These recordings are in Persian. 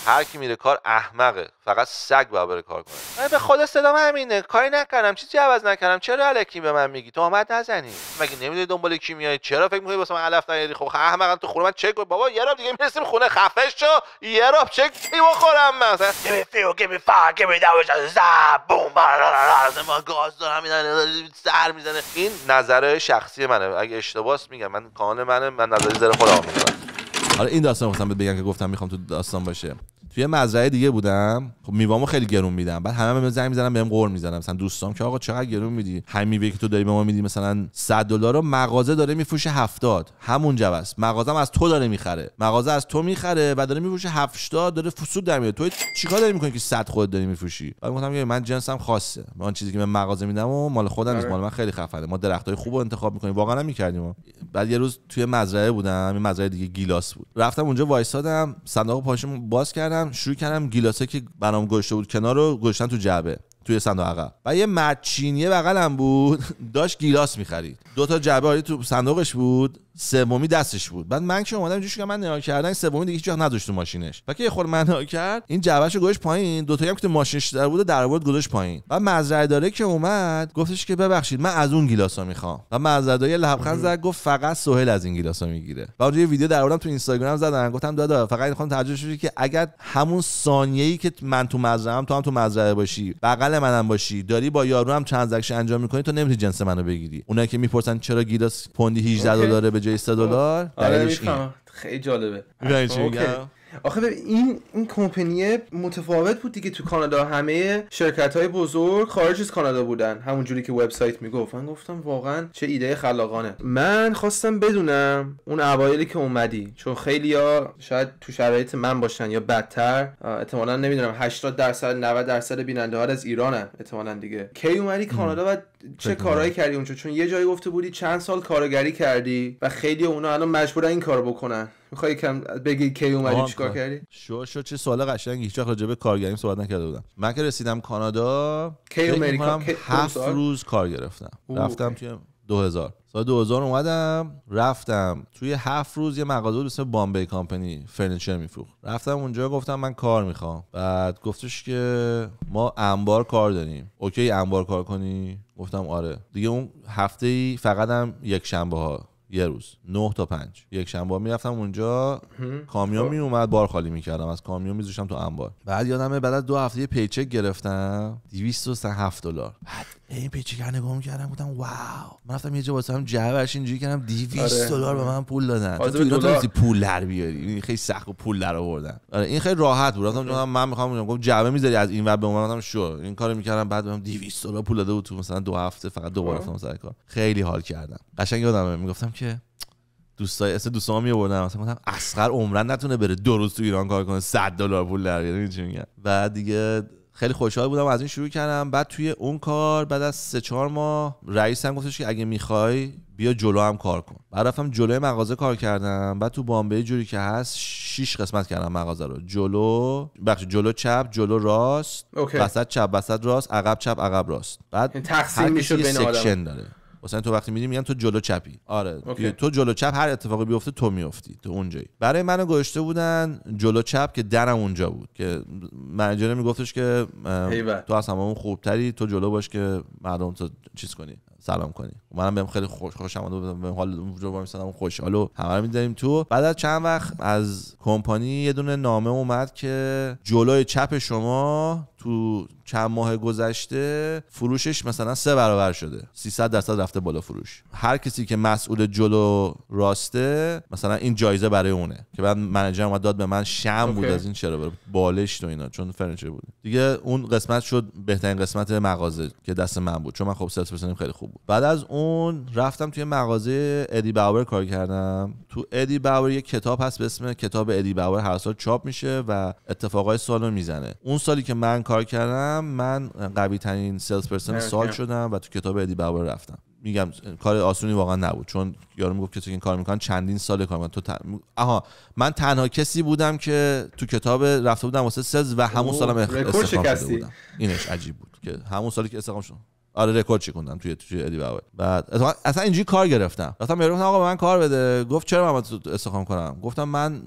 هر کی میره کار احمقه، فقط سگ باید بره کار کنه. من به خدا صدام همینه، کاری نکردم، چیزی عوض نکردم، چرا الکی به من میگی؟ تهمت نزنی. مگه نمیدونی دنبال کی میای؟ چرا فکر میکنی واسه من علف نیاری؟ خب احمقم تو خونه من چک کن بابا، یه راب دیگه میرسیم خونه، خفه شو، یه راب چک بخورم مثلا. give me fuel give me fire give me that بوم ما گاز دارم میزنه، سر میزنه. این نظر شخصی منه، اگه اشتباهه میگم، من کانال منه، من نظری زر خودم میگم. حالا این داستان گفتم بگم که گفتم میخوام تو داستان باشه. توی مزرعه دیگه بودم، خب میوامو خیلی گرون میدم، بعد همه بهم زنگ میزنن بهم قور میزنن، مثلا دوستام که آقا چقدر گرون میدی؟ همین میوه که تو داری به ما میدی مثلا $100 رو مغازه داره میفروشه 70، همون جواست مغازه‌م از تو داره میخره، مغازه از تو میخره و داره میفروشه 70، داره سود در میاره. تو چیکار داری میکنی که 100 خودت داری میفروشی؟ بعد گفتم که من جنسم خاصه، من چیزی که من مغازه میدم و مال خودم نیست، مال من خیلی خفنه، ما درختای خوبو انتخاب میکنیم، واقعا هم میکردیم. بعد یه روز توی مزرعه بودم، این مزرعه دیگه گیلاس بود، رفتم اونجا وایسادم، صندوق پاشم باز کردم، شروع کردم گیلاسه که برام گذاشته بود کنار رو گذاشتن تو جعبه توی صندوق عقب. و یه مچینیه بغلم بود داشت گیلاس می‌خرید، 2 تا جعبه آری تو صندوقش بود، سومی دستش بود. بعد من که اومدم اینجوری که من نگاه کردم، این سومی دیگه هیچ وقت نذاشت تو ماشینش. بعد که خود من نگاه کرد، این جعبهشو گذاشت پایین، 2 تایی هم که تو ماشینش در بود در آورد گذاشت پایین. بعد مزرعه داره که اومد گفتش که ببخشید من از اون گیلاسا میخوام. و مزرعه داره لبخند زد گفت فقط سهیل از این گیلاسا میگیره. بعد یه ویدیو در آوردم تو اینستاگرام زدم، گفتم دادا فقط میخوام ترجمه شوشی که اگر همون ثانیه‌ای که من تو مزرعه‌ام تو هم تو مزرعه باشی، بغل منم باشی، داری با یارو هم ترانزکشن انجام میکنی، تو نمیتونی جنس منو بگیری. اونایی که میپرسن چرا گیلاس پوندی $18 به جای $3، دلیلش اینه. خیلی جالبه. می‌دونی چی میگم؟ آخه این کمپانی متفاوت بود دیگه. تو کانادا همه شرکت‌های بزرگ خارج از کانادا بودن، همون جوری که وبسایت میگفت. من گفتم واقعا چه ایده خلاقانه. من خواستم بدونم اون اوایلی که اومدی، چون خیلیا شاید تو شرایط من باشن یا بدتر، احتمالاً نمیدونم 80% 90% بیننده ها از ایرانن احتمالاً دیگه. کی اومدی کانادا و چه کارهایی کردی اونجا؟ چون یه جایی گفته بودی چند سال کارگری کردی و خیلی اونا الان مجبورن این کارو بکنن. میخوای کم بگی کی اومدی چیکار کردی؟ شو چه سوال قشنگی، هیچ وقت راجع به کارگریم صحبت نکرده بودم. من که رسیدم کانادا کی اومدی؟ 7 روز کار گرفتم. رفتم توی 2000 سال 2000 اومدم، رفتم توی 7 روز یه مغازه بود اسم بامبی کامپنی فرنیچر میفروخت. رفتم اونجا گفتم من کار میخوام. بعد گفتش که ما انبار کار داریم، اوکی انبار کار کنی؟ گفتم آره. دیگه اون هفته‌ای فقط هم یک شنبه ها، یه روز 9 تا 5 یک شنبه میرفتم اونجا، کامیون می اومد بار خالی میکردم، از کامیون میذاشتم تو انبار. بعد یادمه بعد از 2 هفته یه پیچک گرفتم $207. بعد این پیچک رو نگاه میکردم گفتم واو. من رفتم یه جا واسم جعبهش اینجوری کردم $200 به من پول دادن. تو ایران تو پول در بیاری خیلی سخت پول در آوردن. آره این خیلی راحت بود. رفتم من میخوام گفتم جعبه میذاری از این ور به اون ور، شو این کارو میکردم. بعد بهم $200 پول داده بود تو مثلا 2 هفته فقط 2 بار رفتم سر کار. خیلی حال کردم. قشنگ یادمه میگفتم که دوستام میآوردن مثلا گفتم اصغر عمرن نتونه بره 2 روز تو ایران کار کنه $100 پول در بیاره. چی میگم؟ بعد دیگه خیلی خوشحال بودم از این شروع کردم. بعد توی اون کار بعد از 3-4 ماه رئیسم گفتش که اگه میخوای بیا جلو هم کار کن. بعد رفتم جلوی مغازه کار کردم. بعد تو بامبی جوری که هست 6 قسمت کردم مغازه رو، جلو چپ، جلو راست، وسط چپ وسط راست، عقب چپ عقب راست. بعد تقسیم میشد بین سکشن داره. مثلا تو وقتی میری میگن تو جلو چپی، آره تو جلو چپ، هر اتفاقی بیفته تو میافتی تو اونجایی. برای منو گذاشته بودن جلو چپ که درم اونجا بود که منیجر میگفتش که تو از همون خوبتری، تو جلو باش که مردم تو چیز کنی، سلام کنی. منم بهم خیلی خوشم اومد، بهم حال اونجا وای میسادم خوشحالو همه رو می‌داریم تو. بعد از چند وقت از کمپانی یه دونه نامه اومد که جلوی چپ شما تو چند ماه گذشته فروشش مثلا 3 برابر شده، 300% رفته بالا فروش. هر کسی که مسئول جلو راسته مثلا این جایزه برای اونه. که بعد منیجر اومد داد به من شم بود از این چرا بره بالشت و اینا، چون فرنیچر بود دیگه. اون قسمت شد بهترین قسمت مغازه که دست من بود، چون من خب سلز پرسنم خیلی خوب بود. بعد از اون رفتم توی مغازه ادی باور کار کردم. تو ادی باور یه کتاب هست به اسم کتاب ادی باور، هر سال چاپ میشه و اتفاقای سالو میزنه. اون سالی که من کار کردم من قوی ترین سلز پرسن سال شدم و تو کتاب ادی باور رفتم. میگم کار آسونی واقعا نبود، چون یارو میگفت کسی که این کار میکنن چندین سال کار میکنن. من تنها کسی بودم که تو کتاب رفته بودم واسه سلز و همون سالم استخدام شده بودم. اینش عجیب بود که همون سالی که استخدام شدم آره رکورد چیکوندم توی ادی بابا. بعد اصلا اینجوری کار گرفتم. گفتم آقا به من کار بده. گفت چرا من استخدام کنم؟ گفتم من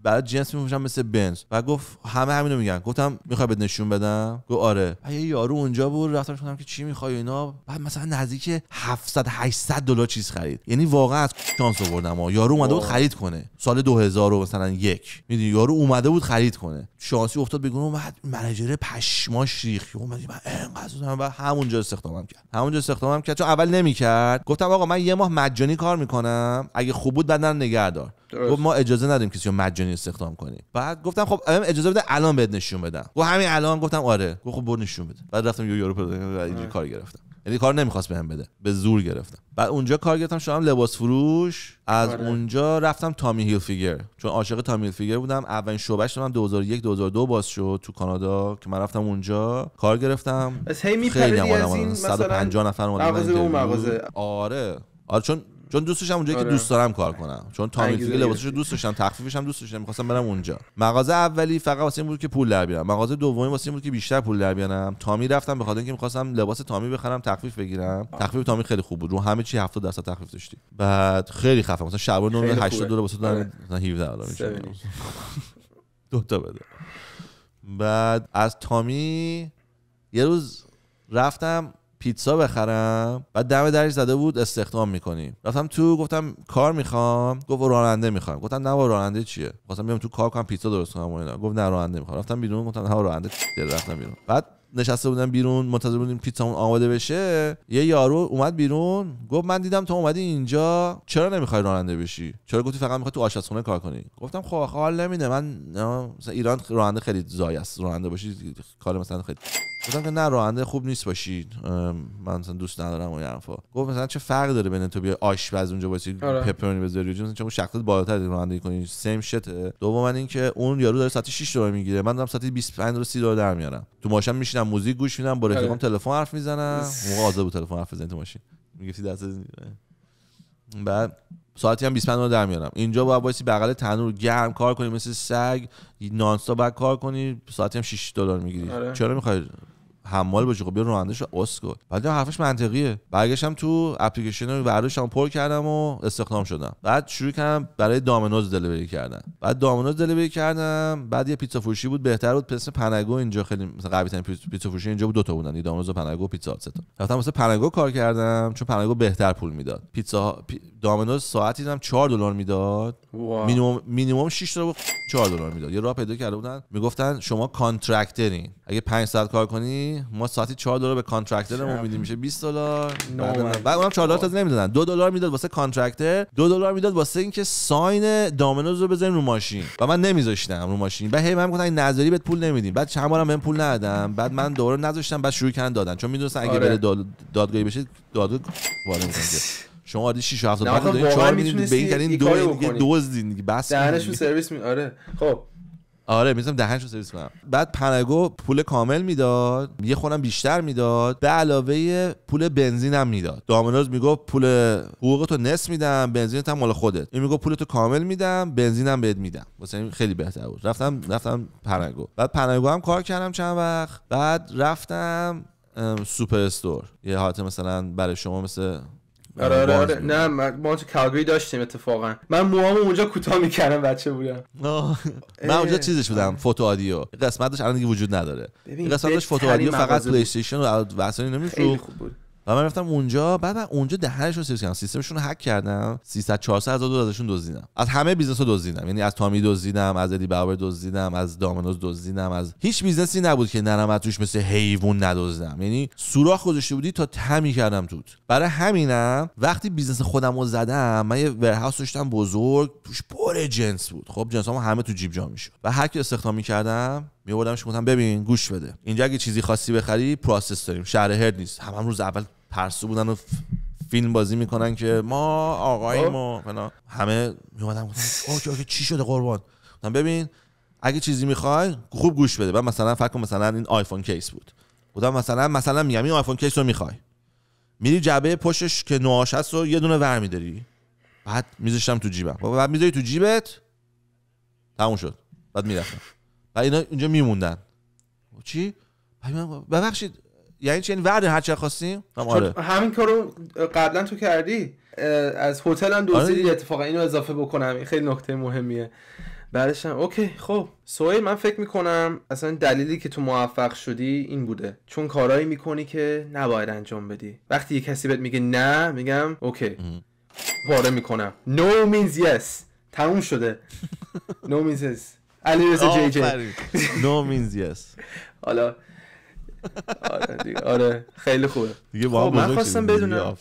برای جنس میفروشم مثل بنز. بعد گفت همه همینو میگن. گفتم میخوای بهت نشون بدم؟ گفت آره. یه یارو اونجا بود رفتم گفتم که چی میخوای اینا. بعد مثلا نزدیک 700 800 دلار چیز خرید. یعنی واقعا از شانس آوردم. یارو اومده بود خرید کنه سال 2000 مثلا یک. میدونی یارو اومده بود خرید کنه. شانسی افتاد بگم اومد منیجر پشماش ریخت. اومد من انقدر و همونجا استخدامم کرد. چون اول نمیکرد. گفتم آقا من یه ماه مجانی کار میکنم. اگه خوب بود بعد نگه دار. گفت ما اجازه ندیم کسی رو مجانی استخدام کنیم. بعد گفتم خب اجازه بده الان بهت نشون بدم. گفت همین الان. گفتم آره. گفت خب برو نشون بده. بعد رفتم یورو اینجوری کار گرفتم. یعنی کار نمیخواست بهم بده، به زور گرفتم. بعد اونجا کار گرفتم شدم لباس فروش. از اونجا رفتم تامی هیلفیگر، چون عاشق تامی هیلفیگر بودم. اولین شعبهش من 2001 2002 باز شد تو کانادا که من رفتم اونجا کار گرفتم. خیلی هم 150 نفر اومدن مغازه. آره چون دوست داشتم اونجایی که دوست دارم کار کنم. چون تامی هیلفیگر لباسشو دوست داشتم، تخفیفش هم دوست داشتم، می‌خواستم برم اونجا. مغازه اولی فقط واسه این بود که پول در بیارم. مغازه دومی واسه این بود که بیشتر پول در بیارم. تامی رفتم به خاطر اینکه می‌خواستم لباس تامی بخرم، تخفیف بگیرم. تخفیف تامی خیلی خوب بود. رو همه چی 70% تخفیف داشتی. بعد خیلی خفن. مثلا شلوار نون 80 دلار واسه دادن 17 دلار میشه. دو تا بده. بعد از تامی یه روز رفتم پیتزا بخرم. بعد دم درش زده بود استخدام میکنیم. رفتم تو گفتم کار میخوام. گفت راننده میخوام. گفتم نه راننده چیه؟ گفتم بیام تو کار کنم پیتزا درست کنم و اینا. گفت نه راننده میخوام. رفتم بیرون گفتم نه راننده. رفتم بیرون. بعد نشسته بودم بیرون منتظر بودیم پیتزامون آماده بشه. یه یارو اومد بیرون گفت من دیدم تو اومدی اینجا، چرا نمیخوای راننده بشی؟ چرا گفتی فقط میخوای تو آشپزخونه کار کنی؟ گفتم خب حال نمیده. من مثلا ایران راننده خیلی زایه است، راننده باشی کار مثلا خیلی. گفتم که نه راننده خوب نیست باشی، من مثلا دوست ندارم اون حرفا. گفت مثلا چه فرق داره بین تو بیای آشپز اونجا واسه پپرونی بذاری مثلا چون شخصیت بالاتر رانندگی کنی سیم شت. دوم من اینکه اون یارو داره ساعتی 6 دلار میگیره، من دارم ساعتی 25 دلار 30 دلار در میارم. تو ماشین میشینم موزیک گوش میدم، با رفیقام تلفن حرف میزنم. موقع آزاد بود تلفن حرف بزنی تو ماشین میگفتی دست. بعد ساعتی هم 25 دلار در میارم. اینجا باید وایسی بغل تنور گرم کار کنی مثل سگ، نان استاپ بعد کار کنی، ساعتی هم 6 دلار میگیری. چرا میخوای حمال باشی؟ خب بیا رانندهشو اسکل. بعد حرفش منطقیه. برگشتم تو اپلیکیشن رو برداشتم پر کردم و استخدام شدم. بعد شروع کردم برای دامینوز دلیوری کردن. بعد دامینوز دلیوری کردم. بعد یه پیتزا فروشی بود بهتر بود، اسم پنگو. اینجا خیلی مثلا قوی ترین پیتزا فروشی اینجا بود، دو تا بودن، دامینوز و پنگو و پیتزا هات. رفتم واسه پنگو کار کردم چون پنگو بهتر پول میداد. دامینوز ساعتی دیدم 4 دلار میداد. مینیمم 6 دلار 4 دلار میداد. یه راه پیدا کرده بودن میگفتن شما کانترکترین، اگه 5 ساعت کار کنی ما ساعتی 4 دلار به کانترکترمون میدیم، میشه 20 دلار. بعد اونم 4 دلار تازه نمیدادن، 2 دلار میداد واسه کانترکتر، 2 دلار میداد واسه اینکه ساین دامینوز رو بزنیم رو ماشین. و من نمیذاشتم رو ماشین. بعد هی من گفتن این نظری بهت پول نمیدیم. بعد چند بارم بهم پول ندادم. بعد من دوباره نذاشتم. بعد شروع کردن دادن چون میدونستن اگه بره دادگاهی بشه دادگاه وارد میکنه. شما عادی 6 7 بعد دادین 4 میدین به این کردین دو دوزدین دیگه بس دهنشون سرویس می. آره خب آره میذارم دهنشو سرویس کنم. بعد پنگو پول کامل میداد، یه خورم بیشتر میداد، به علاوه پول بنزینم میداد. دامینوز میگفت پول حقوقتو نصف میدم، بنزینت هم مال خودت. این میگفت پولتو کامل میدم، بنزینم بهت میدم. واسه این خیلی بهتر بود. رفتم پنگو. بعد پنگو هم کار کردم چند وقت. بعد رفتم سوپر استور، یه حالت مثلا برای شما مثل آره نه ما تو کالگری داشتیم اتفاقا. من موامو اونجا کوتاه میکردم بچه بودم. من اونجا چیزش بودم فوتو آدیو. قسمت داشت الان دیگه وجود نداره. قسمت داشت فوتو آدیو فقط پلی استیشن و واسه نمیفروخت. و من رفتم اونجا. بعد من اونجا دهنشون سرویس کردم، سیستمشون رو هک کردم. 300 400 هزار دلار ازشون دزدیدم. از همه بیزنس‌ها دزدیدم، یعنی از تامی دزدیدم، از ادی باور دزدیدم، از دامینوز دزدیدم. از هیچ بیزنسی نبود که نرم توش مثل حیوان ندزدم. یعنی سوراخ گذاشته بودی تا تمی کردم توت. برای همینم وقتی بیزنس خودمو زدم، من یه ورهاوس داشتم بزرگ، توش پر جنس بود. خب جنسامو همه تو جیب جا میشد. و هر کی استخدام می‌کردم میوردمش گفتم ببین گوش بده، اینجا اگه چیزی خاصی بخری پروسس داریم، شهر هرد نیست. هم روز اول ترسو بودن و فیلم بازی میکنن که ما آقاییم و فلان. همه میومدن گفتن اوکی چی شده قربان؟ گفتم ببین اگه چیزی میخوای خوب گوش بده. بعد مثلا فکر کن مثلا این آیفون کیس بود. گفتم مثلا میگم این آیفون کیس رو میخوای، میری جعبه پشتش که نوآش هست رو یه دونه ور میداری، بعد میذاشتم تو جیبم. بعد میذاری تو جیبت، تموم شد. بعد میرفتم. بعد اینا اونجا میموندن. چی؟ ببخشید یعنی چی؟ یعنی ورد هر چه خواستیم؟ آره همین کارو قبلا تو کردی، از هتل هم دزدیدی. اتفاقا اینو اضافه بکنم، این خیلی نکته مهمیه. بعدش هم اوکی. خب سوهیل، من فکر میکنم اصلا دلیلی که تو موفق شدی این بوده، چون کارایی میکنی که نباید انجام بدی. وقتی یه کسی بهت میگه نه، میگم اوکی پاره میکنم. No means yes. تموم شده. No means yes. علیرضا جی جی. No means yes. حالا آره خیلی خوبه دیگه. با من خواستم بدونم،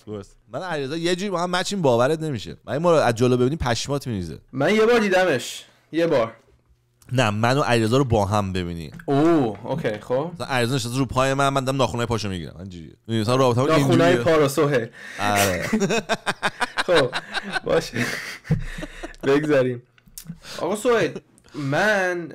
من علیرضا یه جوری با هم مچیم باورت نمیشه. من ما رو از جلو ببینی پشمات میریزه. من یه بار دیدمش، یه بار. نه منو علیرضا رو با هم ببینی. اوکی. خب علیرضا نشسته رو پای من دارم ناخنای پاشو میگیرم اینجوریه. مثلا رابطه‌مون اینجوریه. ناخنای پا رو سهیل. آره. خب باشه بگذاریم. آقا سهیل، من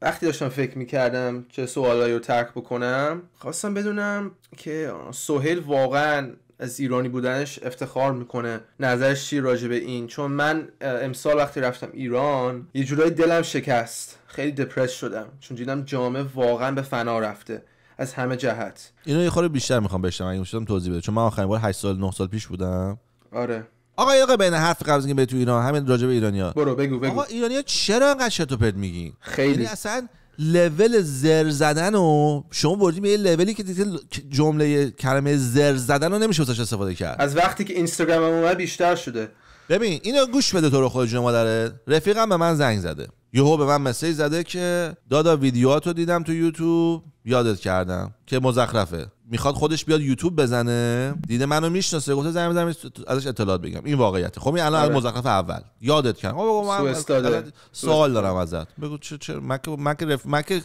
وقتی داشتم فکر میکردم چه سوالایی رو ترک بکنم، خواستم بدونم که سهیل واقعا از ایرانی بودنش افتخار میکنه. نظرش چی راجع به این؟ چون من امسال وقتی رفتم ایران یه جورایی دلم شکست، خیلی دپرس شدم، چون دیدم جامعه واقعا به فنا رفته از همه جهت. اینو یه خورده بیشتر میخوام بشنوم، اگه میشم توضیح بده، چون من آخرین بار 8 سال 9 سال پیش بودم. آره آقا یه بین حرف قبل از اینکه به تو ایران، همین راجع به ایرانی‌ها برو بگو. آقا ایرانی‌ها چرا انقدر چرت و پرت میگین؟ خیلی یعنی اصلا لول زر زدن و شما بردیم به یه لولی که دیگه جمله کلمه زر زدن رو نمیشه ازش استفاده کرد. از وقتی که اینستاگرام اومد بیشتر شده. ببین اینو گوش بده تو رو خود جون مادره. رفیقم به من زنگ زده، یهو به من مسیج زده که دادا ویدیوهاتو دیدم تو یوتیوب، یادت کردم که مزخرفه، میخواد خودش بیاد یوتیوب بزنه، دیده منو میشناسه، گفته زنگ بزنم ازش اطلاعات بگم. این واقعیته. خب این الان از مزخرف اول یادت کردم. من سوال دارم ازت، بگو چه من که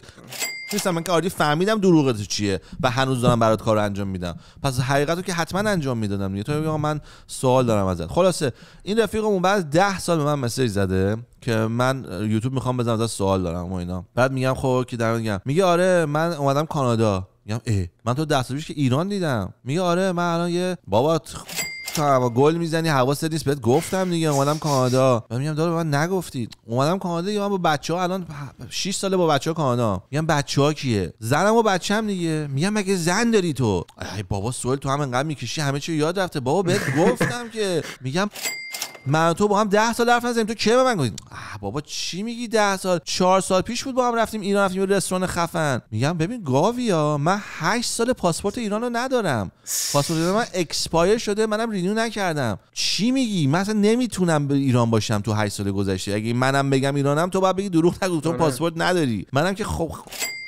نیستم، من که آردی فهمیدم دروغت چیه و هنوز دارم برات کارو انجام میدم، پس حقیقتو که حتما انجام میدادم دیگه. تو میگی من سوال دارم ازت. خلاصه این رفیقمون بعد 10 سال به من مسیج زده که من یوتیوب میخوام بزنم، ازت سوال دارم و اینا. بعد میگم خب که دارم میگم، میگه آره من اومدم کانادا. میگم من تو 10 سال پیش که ایران دیدم. میگه آره من الان یه بابا تو گل میزنی حواست نیست بهت گفتم دیگه اومدم کانادا. من میگم داداش من نگفتی اومدم کانادا، یا من با بچه‌ها الان 6 ساله با بچه‌ها کانادا. میگم بچه‌ها کیه؟ زنم و بچه‌م دیگه. میگم مگه زن داری تو؟ ای بابا سوال تو هم انقدر میکشی همه چی یاد رفته. بابا بهت گفتم که. میگم من تو با هم 10 سال حرف نزدیم، تو کی به من گفتی؟ بابا چی میگی 10 سال؟ 4 سال پیش بود با هم رفتیم ایران، رفتیم یه رستوران خفن. میگم ببین گاویا، من 8 سال پاسپورت ایرانو ندارم، پاسپورت ایران من اکسپایر شده، منم رینیو نکردم. چی میگی؟ من اصلا نمیتونم به ایران باشم تو 8 سال گذشته. اگه منم بگم ایرانم تو باید بگی دروغ نگو، تو پاسپورت نداری. منم که خب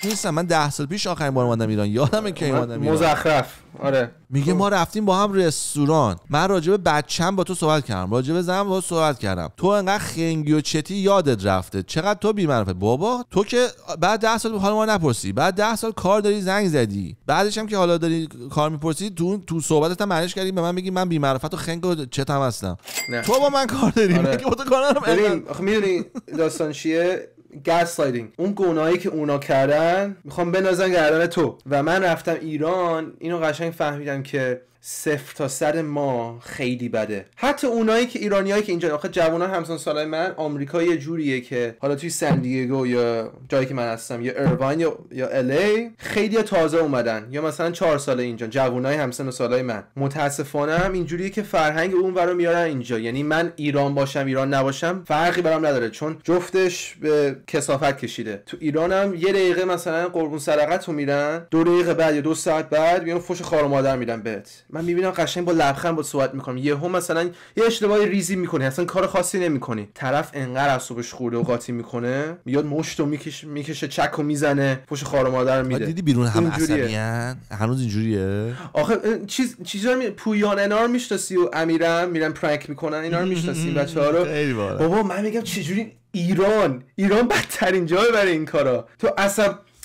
نیستم. من 10 سال پیش آخرین بار اومدم ایران، یادمه که اومدم ایران. مزخرف. آره میگه ما رفتیم با هم رستوران، من راجع به بچه‌م با تو صحبت کردم، راجع به زنم با تو صحبت کردم، تو انقدر خنگی و چتی یادت رفته، چقدر تو بی‌معرفت. بابا تو که بعد 10 سال حال ما نپرسی، بعد 10 سال کار داری زنگ زدی، بعدش هم که حالا داری کار میپرسی، تو صحبتت هم معنیش کردی به من میگی من بی‌معرفت و خنگ و چتم هستم. تو با من کار داری. آره. میگه با تو کار ندارم. ببین میدونی داستان چیه؟ گاسلایدینگ. اون گناهی که اونا کردن میخوام بنازن گردن تو. و من رفتم ایران، اینو قشنگ فهمیدم که 0 تا 100 ما خیلی بده. حتی اونایی که ایرانیایی که اینجا، آخه جوانان همسن سالای من، آمریکا یه جوریه که حالا توی سن دیگو یا جایی که من هستم یا ایروین یا الی خیلی تازه اومدن، یا مثلا 4 ساله اینجا، جوانای همسن سالای من. متاسفانه هم اینجوریه که فرهنگ اون ورا میارن اینجا. یعنی من ایران باشم ایران نباشم فرقی برام نداره، چون جفتش به کثافت کشیده. تو ایرانم یه دقیقه مثلا قربون صدقه‌تو میرن، 2 دقیقه بعد یا 2 ساعت بعد میان فوش خار و مادر میدن بهت. من میبینم قشنگ با لبخند با صحبت میکنم، یهو مثلا یه اشتباهی ریزی میکنی، اصلا کار خاصی نمیکنی، طرف انقدر اعصابش خورده و قاطی میکنه، میاد مشتو میکشه چکو میزنه، پوش خار و مادر میده. دیدی بیرون هم عصبیان هنوز اینجوریه. آخه چیزا پویان اینا رو میشناسی و امیرم میرن پرانک میکنن، اینا رو میشناسی بچه‌ها رو. بابا من میگم چجوری ایران بدترین جای برای این کارا. تو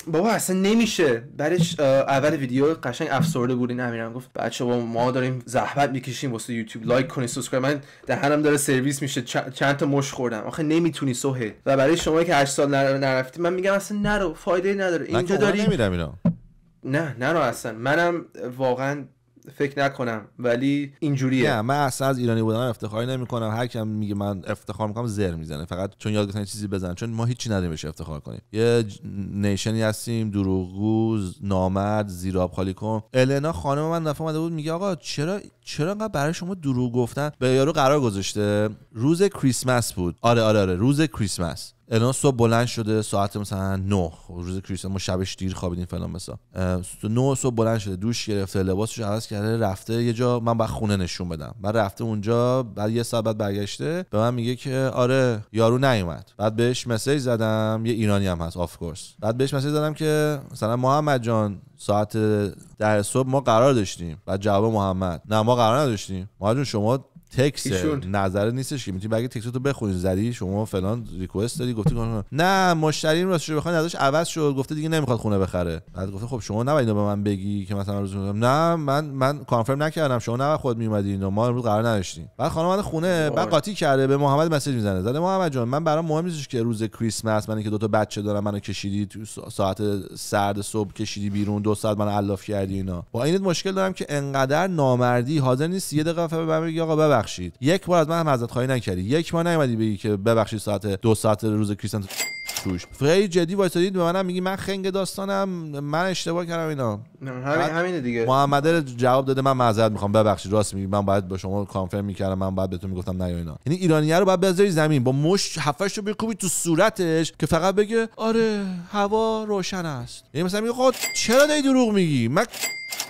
بابا اصلا نمیشه. بعدش اول ویدیو قشنگ افسرده بود. این امیرم گفت بچه با ما داریم زحمت میکشیم واسه یوتیوب، لایک کنید سابسکرایب. من دهنم داره سرویس میشه، چند تا مش خوردم. آخه نمیتونی سهیل. و برای شما که 8 سال نرفتی، من میگم اصلا نرو، فایده نداره. اینجا داری نمیرم اینا. نه نرو اصلا. منم واقعا فکر نکنم، ولی اینجوریه. نه من اصلا از ایرانی بودن افتخار نمی‌کنم. هر کی میگه من افتخار می‌کنم زر میزنه، فقط چون یاد گرفتن چیزی بزنن، چون ما هیچی نداریم بهش افتخار کنیم. یه نیشنی هستیم دروغگو، نامرد، زیراب خالی کن. النا خانم من دفعه اومده بود میگه آقا چرا انقدر برای شما دروغ گفتن؟ به یارو قرار گذاشته روز کریسمس بود. آره روز کریسمس. الان صبح بلند شده ساعت مثلا 9، روز کریسمس ما شبش دیر خوابیدیم فلان مثلا 9 صبح بلند شده، دوش گرفته، لباسش عوض کرده، رفته یه جا، من باید خونه نشون بدم. بعد رفته اونجا، بعد یه ساعت بعد برگشته به من میگه که آره یارو نیومد. بعد بهش مسیج زدم، یه ایرانی هم هست آف کورس. بعد بهش مسیج زدم که مثلا محمد جان ساعت 10 صبح ما قرار داشتیم. بعد جواب محمد نه ما قرار نداشتیم. محمد جون شما تکست نظر نیستش که میتونی بگی تکستو بخونی، زدی شما فلان ریکوست دادی، گفتی نه مشتری راستش رو بخواد ازش عوض شد، گفته دیگه نمیخواد خونه بخره. بعد گفته خب شما نباید اینو به من بگی که مثلا روز نه من کانفرم نکردم، شما نباید خود میومدی اینو، ما امروز قرار نداشتیم. بعد خانم من خونه بعد قاطی کرده، به محمد مسیج میزنه، زده محمد جان من برام مهم نیستش که روز کریسمس من که 2 تا بچه دارم منو کشیدی تو ساعت سرد صبح کشیدی بیرون 2 ساعت منو الاف کردی اینا. با اینت مشکل دارم که انقدر نامردی حاضر نیست یه دقیقه به من بگی آقا ببخشید. یک بار از من معذرت خواهی نکردی، یک بار نیومدی بگی که ببخشید ساعت 2 ساعت روز کریسمس توش. خیلی جدی وایسادید به منم میگی من خنگ داستانم، من اشتباه کردم اینا. همینه دیگه. محمد جواب داده من معذرت میخوام، ببخشید راست میگی، من باید با شما کانفرم میکردم، من باید بهتون میگفتم نه اینا. یعنی ایرانی‌ها رو باید بذاری زمین با مش هفتش رو بکوبی تو صورتش که فقط بگه آره هوا روشن است. یعنی مثلا میگه خود چرا داری دروغ میگی؟ من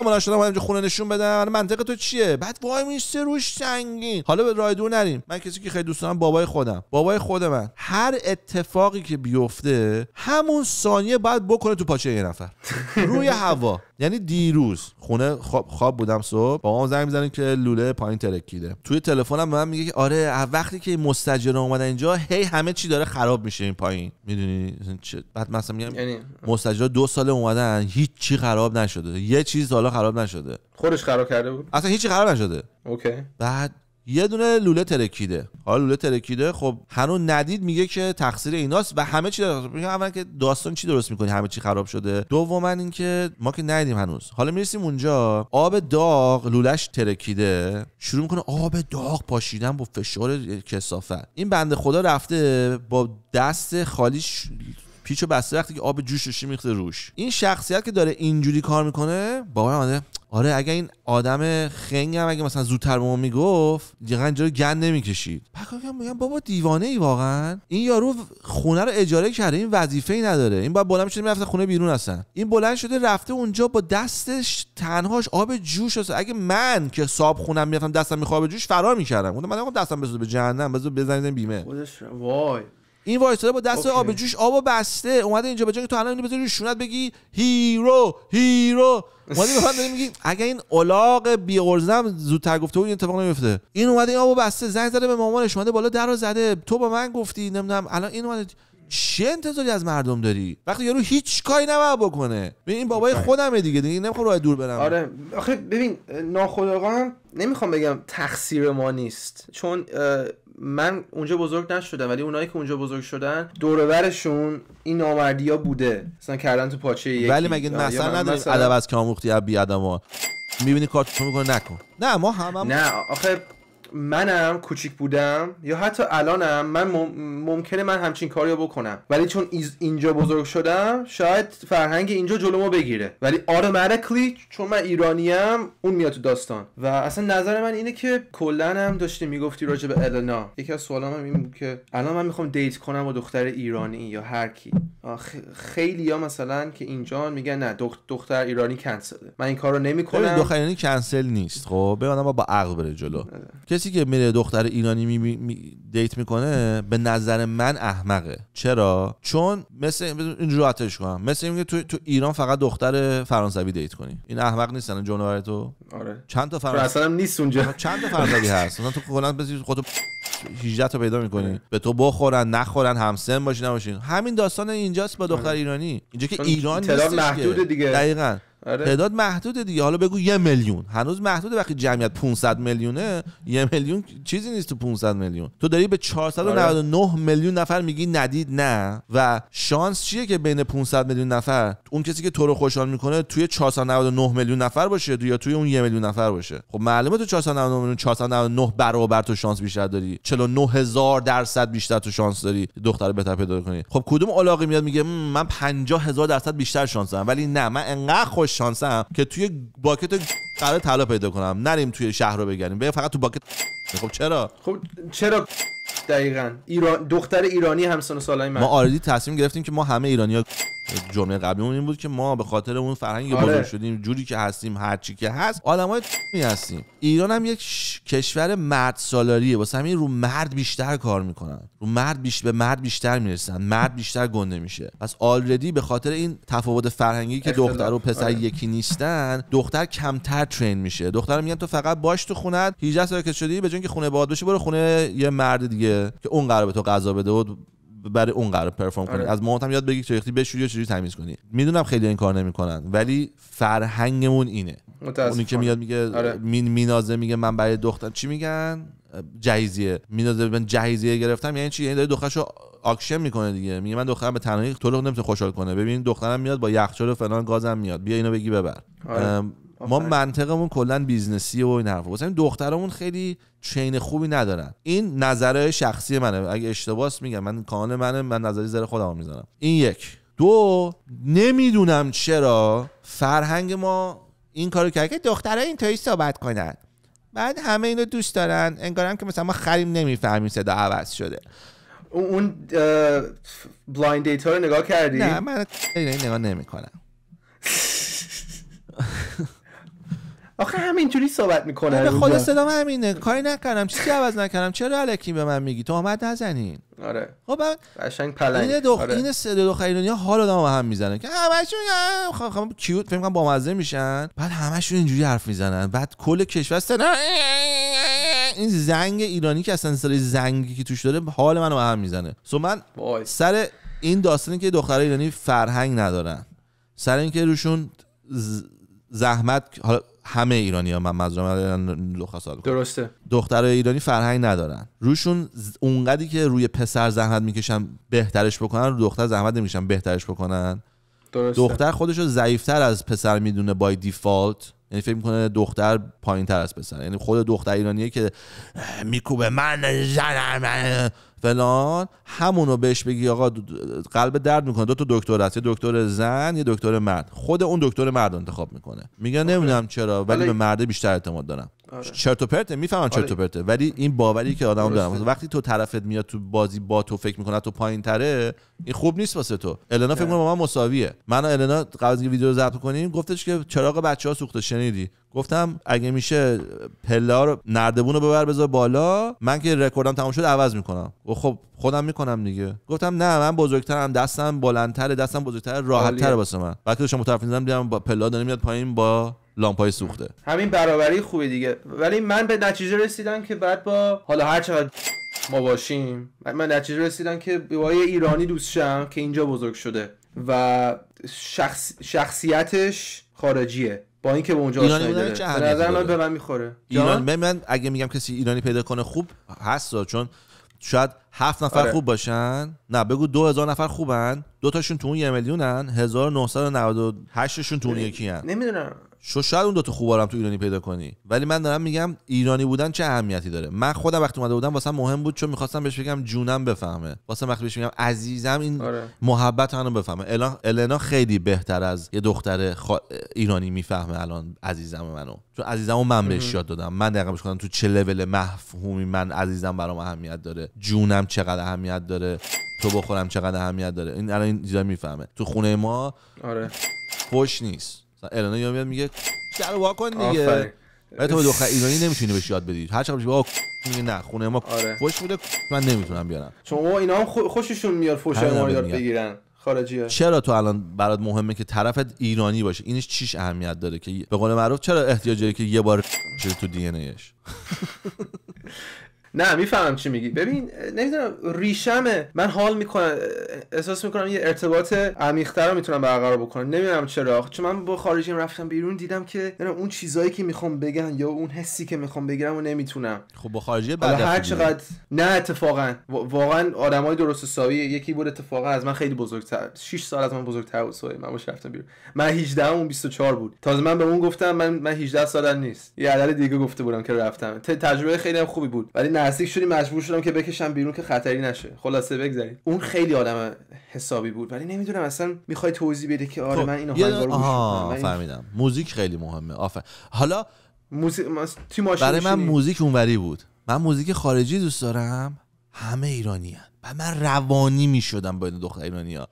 من شدم اینجا خونه نشون بدم، منطق تو چیه؟ بعد وای میسته روش سنگین. حالا به راه دور نریم. من کسی که خیلی دوست دارم بابای خود من هر اتفاقی که بیفته همون ثانیه باید بکنه تو پاچه یه نفر روی هوا. یعنی دیروز خونه خواب بودم، صبح بابام زنگ میزنه که لوله پایین ترکیده. توی تلفنم به من میگه که آره وقتی که مستاجر اومدن اینجا هی همه چی داره خراب میشه این پایین، میدونی چه؟ بعد مثلا میگم یعنی مستاجر 2 سال اومدن هیچ چی خراب نشده، یه چیز حالا خراب نشده. خودش خراب کرده بود؟ اصلا هیچ چی خراب نشده. اوکی. بعد یه دونه لوله ترکیده. حالا لوله ترکیده، خب هنوز ندید میگه که تقصیر ایناست و همه چی داره. میگم اولا که داستان چی درست میکنی همه چی خراب شده، دوما اینکه ما که ندیدیم هنوز. حالا میرسیم اونجا آب داغ لولش ترکیده، شروع میکنه آب داغ پاشیدن با فشار کثافت. این بنده خدا رفته با دست خالیش پیچو بسته وقتی که آب جوشش میخته روش. این شخصیت که داره اینجوری کار میکنه باور اومده آره اگه این آدم خنگ هم اگه مثلا زودتر به ما میگفت دیگه اینجا گند نمیکشید. بعد میگم بابا دیوانه ای واقعا؟ این یارو خونه رو اجاره کرده، این وظیفه‌ای نداره، این باید بلند شده میرفته خونه بیرون هستن. این بلند شده رفته اونجا با دستش تنهاش آب جوش هست. اگه من که صاحب خونم میرفتم دستم میخواد جوش فرار میکردم. گفتم من دستم بسوزه به جهنم، بذار بزنید بیمه. وای این وایساده با دست آب جوش آبو بسته اومده اینجا، به جای که تو الان اینو بذاری شونت بگی هیرو اومدی به من داری میگی اگه این الاغ بی ارزم زودتر گفته بود این اتفاق نمیفته. این اومده این آبو بسته، زنگ زده به مامانش، اومده بالا درو زده، تو با من گفتی نمیدونم الان این اومده. چه انتظاری از مردم داری وقتی یارو هیچ کاری نباید بکنه؟ ببین این بابای خودمه دیگه نمیخوام راه دور برم. آره آخه ببین ناخودآگاه نمیخوام بگم تقصیر ما نیست، چون من اونجا بزرگ نشدم، ولی اونایی که اونجا بزرگ شدن دور و برشون این نامردیا بوده، مثلا کردن تو پاچه یکی. ولی مگه مثلا نداریم ادب از که آموختی از بی ادما میبینی کارتون میکنه نکن. نه ما هم نه آخه منم کوچیک بودم یا حتی الانم من ممکنه من همچین کاریو بکنم، ولی چون اینجا بزرگ شدم شاید فرهنگ اینجا جلومو بگیره، ولی automatically چون من ایرانیم اون میاد تو داستان. و اصلا نظر من اینه که کلا هم داشتی میگفتی راجع به النا، یکی از سوالام این بود که الان من میخوام دیت کنم با دختر ایرانی یا هر کی. خیلی‌ها مثلا که اینجا میگن نه دختر ایرانی کنسله، من این کارو نمیکنم. دختر ایرانی کنسل نیست، خب ببینم با عقل بره جلو. کسی که میره دختر ایرانی دیت میکنه به نظر من احمقه. چرا؟ چون مثل اینجوری راحتش کنم، مثل اینکه تو ایران فقط دختر فرانسوی دیت کنی. این احمق نیستن جونور تو؟ آره چند تا فرانسوی اصلا نیست اونجا، چند تا فرانسوی هست مثلا تو کلا خودت 18 تا پیدا میکنی به تو بخورن نخورن، همسن باشی نباشین. همین داستان اینجاست با دختر ایرانی. اینجا که ایران نیست محدود دیگه. دقیقاً تعداد محدوده دیگه. حالا بگو 1 میلیون هنوز محدوده، وقتی جمعیت 500 میلیونه 1 میلیون چیزی نیست تو 500 میلیون. تو داری به 499 میلیون نفر میگی ندید نه، و شانس چیه که بین 500 میلیون نفر اون کسی که تو رو خوشحال میکنه توی 499 میلیون نفر باشه یا توی اون 1 میلیون نفر باشه؟ خب معلومه تو 499 میلیون 499 برابر تو شانس بیشتر داری، 49000% بیشتر تو شانس داری دختر بهتر پیدا کنی. خب کدوم علاقه میاد میگه من 50000% بیشتر شانس دارم، ولی نه من انقدر خوش شانسم که توی باکت قرار طلا پیدا کنم، نریم توی شهر رو بگردیم بگم فقط تو باکت. خب چرا دقیقاً دختر ایرانی همسن و سالای من. ما آردی تصمیم گرفتیم که ما همه ایرانی‌ها، جمله قبلیمون این بود که ما به خاطر اون فرهنگ بزرگ شدیم، جوری که هستیم هر چی که هست آدمای هستیم. ایران هم یک کشور مرد سالاریه، واسه همین رو مرد بیشتر کار میکنن، رو به مرد بیشتر میرسن، مرد بیشتر گنده میشه. پس آلردی به خاطر این تفاوت فرهنگی که دختر و پسر یکی نیستن، دختر کمتر ترین میشه. دختر میگن تو فقط باش تو خونت 18 سال که شدی به جای اینکه خونه باد بشی برو خونه یه مرد دیگه که اون قراره به تو غذا بده و برای اون قرار پرفورم کنی. از مامانم یاد بگی چه بشوری و چجوری تمیز کنی. میدونم خیلی این کار نمیکنن ولی فرهنگمون اینه. اونی که میاد میگه مینازه میگه من برای دختر چی میگن جهیزیه، مینازه من جهیزیه گرفتم یعنی چی؟ یعنی داره دخترشو آکشن میکنه دیگه. میگه من دخترم به تنهایی تو رو نمیتونه خوشحال کنه، ببین دخترم میاد با یخچال و فلان گازم میاد، بیا اینو بگی ببر. ما منطقمون کلا بیزنسیه و این حرفا. واسه این دخترامون خیلی چین خوبی ندارن. این نظره شخصی منه، اگه اشتباهست میگم، من کانال منه، من نظری زره خودمو میذارم. این یک. دو، نمیدونم چرا فرهنگ ما این کارو کرد که دخترها اینطوری صحبت کنن، بعد همه اینو دوست دارن، انگارم که مثلا ما خریم نمیفهمیم صدا عوض شده. اون بلایند دیتا رو نگاه کردی؟ نه من نگاه نمیکنم. آخه همینجوری صحبت میکنه. به خدا صدام همینه، کاری نکردم، چیزی عوض نکردم، چرا الکی به من میگی؟ تهمت نزنین. آره. خب قشنگ پلنگ. این سه دختر ایرانی‌ها حال آدمو هم میزنن که همشون کیوت فکر کنم بامزه میشن، بعد همشون اینجوری حرف میزنن، بعد کل کشور صدا این زنگ ایرانی که اصلا صدای زنگی که توش داره حال منو هم میزنه. من سر این داستانی که دختر ایرانی فرهنگ ندارن، سر اینکه روشون زحمت، حالا همه ایرانی‌ها من مظلوم درسته، دخترای ایرانی فرهنگ ندارن، روشون اونقدری که روی پسر زحمت میکشن بهترش بکنن، رو دختر زحمت نمیکشن بهترش بکنن. درسته. دختر خودشو ضعیف‌تر از پسر میدونه بای دیفالت، یعنی فکر میکنه دختر پایین‌تر از پسر، یعنی خود دختر ایرانیه که میکوبه من زنم فلان، همونو بهش بگی آقا قلب درد میکنه، دو تا دکتر هست، یه دکتر زن یه دکتر مرد، خود اون دکتر مرد انتخاب میکنه، میگه نمیدونم چرا ولی به مرد بیشتر اعتماد دارم. چرت و پرته، میفهمم چرت و پرته، ولی این باوری که آدمو دارم وقتی تو طرفت میاد تو بازی با تو فکر میکنه تو پایین‌تره، این خوب نیست واسه تو. النا فکر کنم با من مساویه. من و النا قبل از اینکه ویدیو رو ضبط کنیم گفتش که چراغ بچه‌ها سوخته، شنیدی؟ گفتم اگه میشه پله رو نردبون رو ببر بذار بالا، من که رکوردم تموم شد عوض میکنم. و خب خودم میکنم دیگه. گفتم نه من بزرگترم، دستم بلندتره، دستم بزرگتره، راحت‌تره واسه من. وقتی داشتم متوقف می‌زدم دیدم با پله داره میاد پایین با لامپای سوخته. همین برابری خوبه دیگه. ولی من به نتیجه رسیدم که بعد با حالا هر چقدر ما باشیم، من نتیجه رسیدم که با یه ایرانی دوست شم که اینجا بزرگ شده و شخصیتش خارجیه، با اینکه به اونجا آشنایی داره. به نظر من به من میخوره. من اگه میگم کسی ایرانی پیدا کنه خوب هست، چون شاید 7 نفر خوب باشن، نه بگو 2000 نفر خوبن، 2 تاشون تو اون 1 میلیونن، 1998 شون تو اون یکی ان. نمیدونم، شاید اون 2 تا خوبا رو تو ایرانی پیدا کنی، ولی من دارم میگم ایرانی بودن چه اهمیتی داره. من خودم وقتی اومده بودم واسم مهم بود، چون میخواستم بهش بگم جونم بفهمه، واسم وقتی بهش میگم عزیزم این محبت منو بفهمه. النا خیلی بهتر از یه دختر ایرانی میفهمه الان عزیزم منو، چون عزیزمو من بهش یاد دادم، من دقیقاً بهش گفتم تو چه لول مفهومی من عزیزم برام اهمیت داره، جونم چقدر اهمیت داره، تو بخورم چقدر اهمیت داره. این الان این چیزا میفهمه. تو خونه ما فوش نیست. النا یا میاد میگه چرا وا کن دیگه، ولی تو به دختر ایرانی نمیتونی بهش یاد بدی. هر چقدر بگی میگه نه خونه ما فوش بوده من نمیتونم بیارم، چون اینا هم خوششون میاد فوشای ما رو یاد بگیرن خارجی‌ها. چرا تو الان برات مهمه که طرفت ایرانی باشه؟ اینش چیش اهمیت داره که به قول معروف چرا احتیاج داره که یه بار چه تو دی ان ایش؟ نه میفهمم چی میگی. ببین نمیدونم ریشمه، من حال میکنم، احساس میکنم یه ارتباط عمیق‌تر رو میتونم برقرار بکنم. نمیدونم چرا، چون من با خارجیم رفتم بیرون دیدم که اون چیزایی که میخوام بگن یا اون حسی که میخوام بگیرم و نمیتونم. خب با خارجی بعد هر چقدر نه اتفاقا واقعا آدمای درست حسابی، یکی بود اتفاقا از من خیلی بزرگتر، 6 سال از من بزرگتر بود. من باش رفتم بیرون، من 18 اون 24 بود. تازه من به اون گفتم من 18 سالم نیست، یه عدد دیگه گفته بودم که رفتم. تجربه خیلی هم خوبی بود، ولی نزدیک شدیم مجبور شدم که بکشم بیرون که خطری نشه. خلاصه بگذارید اون خیلی آدم حسابی بود، ولی نمیدونم اصلا میخوای توضیح بدی که آره من اینو هنگار گوش میکنم. فهمیدم. موزیک خیلی مهمه. حالا موزیک برای من موزیک اونوری بود. من موزیک خارجی دوست دارم، همه ایرانیان و من روانی میشدم با این دختر ایرانی‌ها.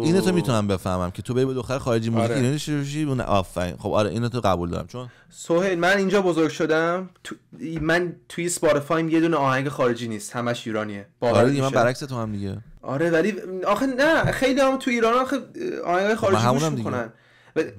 اینو تو میتونم بفهمم که تو بری با دختر خارجی موزیک ایرانی شروعی اون آفرین. خب آره اینو تو قبول دارم. چون سهیل من اینجا بزرگ شدم، من توی اسپاتیفای یه دونه آهنگ خارجی نیست، همش ایرانیه. آره دیگه من برعکس تو هم دیگه. آره ولی آخه نه خیلی هم تو ایران آخه آهنگ خارجی گوش میکنن.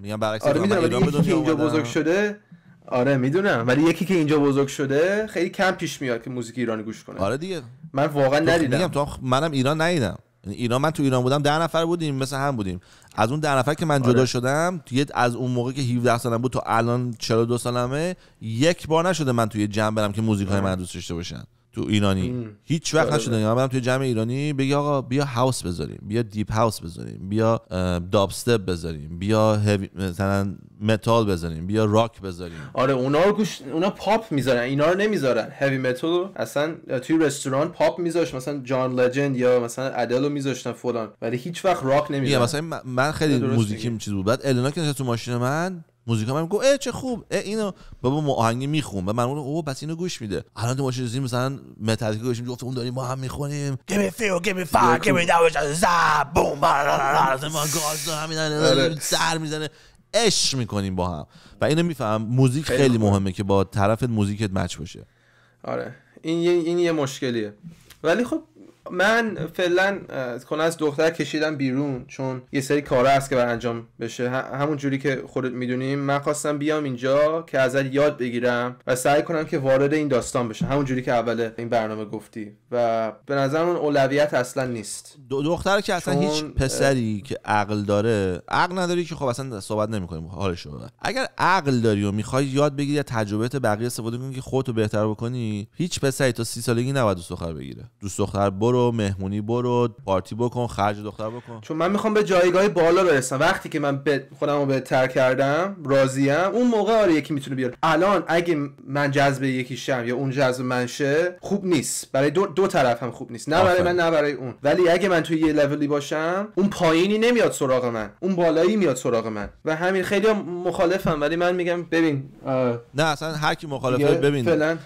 میگم برعکس آره میدونم ولی یکی که اینجا بزرگ شده، آره میدونم ولی یکی که اینجا بزرگ شده خیلی کم پیش میاد که موزیک ایرانی گوش کنه. آره دیگه من واقعا ندیدم. میگم تو منم ایران ندیدم. ایران من تو ایران بودم 10 نفر بودیم مثل هم بودیم. از اون 10 نفر که من جدا شدم از اون موقع که 17 سالم بود تا الان 42 سالمه، یک بار نشده من توی جمع برم که موزیک های من دوست داشته باشن. تو ایرانی هیچ وقت نشده من برم توی جمع ایرانی بگی آقا بیا هاوس بذاریم، بیا دیپ هاوس بذاریم، بیا داب استپ بذاریم، بیا مثلا متال بذاریم، بیا راک بذاریم. آره اونا پاپ میذارن، اینا رو نمیذارن. هیوی متال اصلا توی رستوران پاپ میذاش، مثلا جان لجند یا مثلا ادلو میذاشتن فلان، ولی هیچ وقت راک نمیذارن. مثلا من خیلی موزیکیم چیز بود. بعد النا که نشست تو ماشین من موزیکا من گفت چه خوب، اینو بابا آهنگی میخون. به من گفت بس اینو گوش میده. الان تو ماشین زیر مثلا متالیکا گوش میده، گفت اون داریم ما هم میخونیم give me feel give me fire give me that زاب بوم ما گاز همین سر میزنه، عشق میکنیم با هم. و اینو میفهم موزیک خیلی مهمه که با طرف موزیکت مچ باشه. آره این یه مشکلیه. ولی خب من فعلا کنه از دختر کشیدم بیرون چون یه سری کارا هست که باید انجام بشه. همون جوری که خودت میدونیم من خواستم بیام اینجا که ازت یاد بگیرم و سعی کنم که وارد این داستان بشم، همون جوری که اول این برنامه گفتی. و به نظر من اولویت اصلا نیست. دختر که اصلا هیچ پسری که عقل داره، عقل نداری که خب اصلا صحبت نمی‌کنیم حالشو. اگر عقل داری و می‌خوای یاد بگیری، تجربه بقیه استفاده کنی که خودتو بهتر بکنی، هیچ پسری تا 30 سالگی نباید دوست دختر بگیره. دوست دختر برو مهمونی برو، پارتی بکن، خرج دختر بکن. چون من میخوام به جایگاه بالا برسم. وقتی که من خودمو بهتر کردم، راضیم، اون موقع آره یکی میتونه بیاد. الان اگه من جذب یکی شم یا اون جذب من شه، خوب نیست. برای دو طرف هم خوب نیست. نه برای من نه برای اون. ولی اگه من توی یه لولی باشم، اون پایینی نمیاد سراغ من، اون بالایی میاد سراغ من. و همین خیلی مخالفم، ولی من میگم ببین نه اصلا هر کی مخالفه ببین فعلا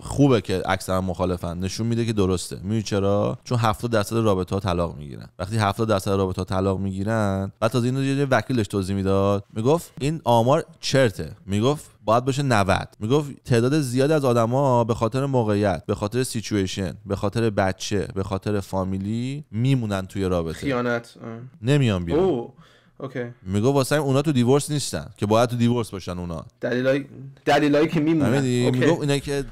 خوبه که اکثرا مخالفن، نشون میده که درسته. میدونی چرا؟ چون 70% رابطه‌ها طلاق میگیرن. وقتی 70% رابطه‌ها طلاق میگیرن، بعد تازه اینو یه وکیلش توضیح میداد، میگفت این آمار چرته، میگفت باید باشه 90. میگفت تعداد زیادی از آدما به خاطر موقعیت، به خاطر سیچویشن، به خاطر بچه، به خاطر فامیلی میمونن توی رابطه، خیانت نمیان بیرون. اوکی. میگه واسه اونا تو دیورس نیستن که باید تو دیورس باشن. اونا دلایلی که میمونن. میگه اینا که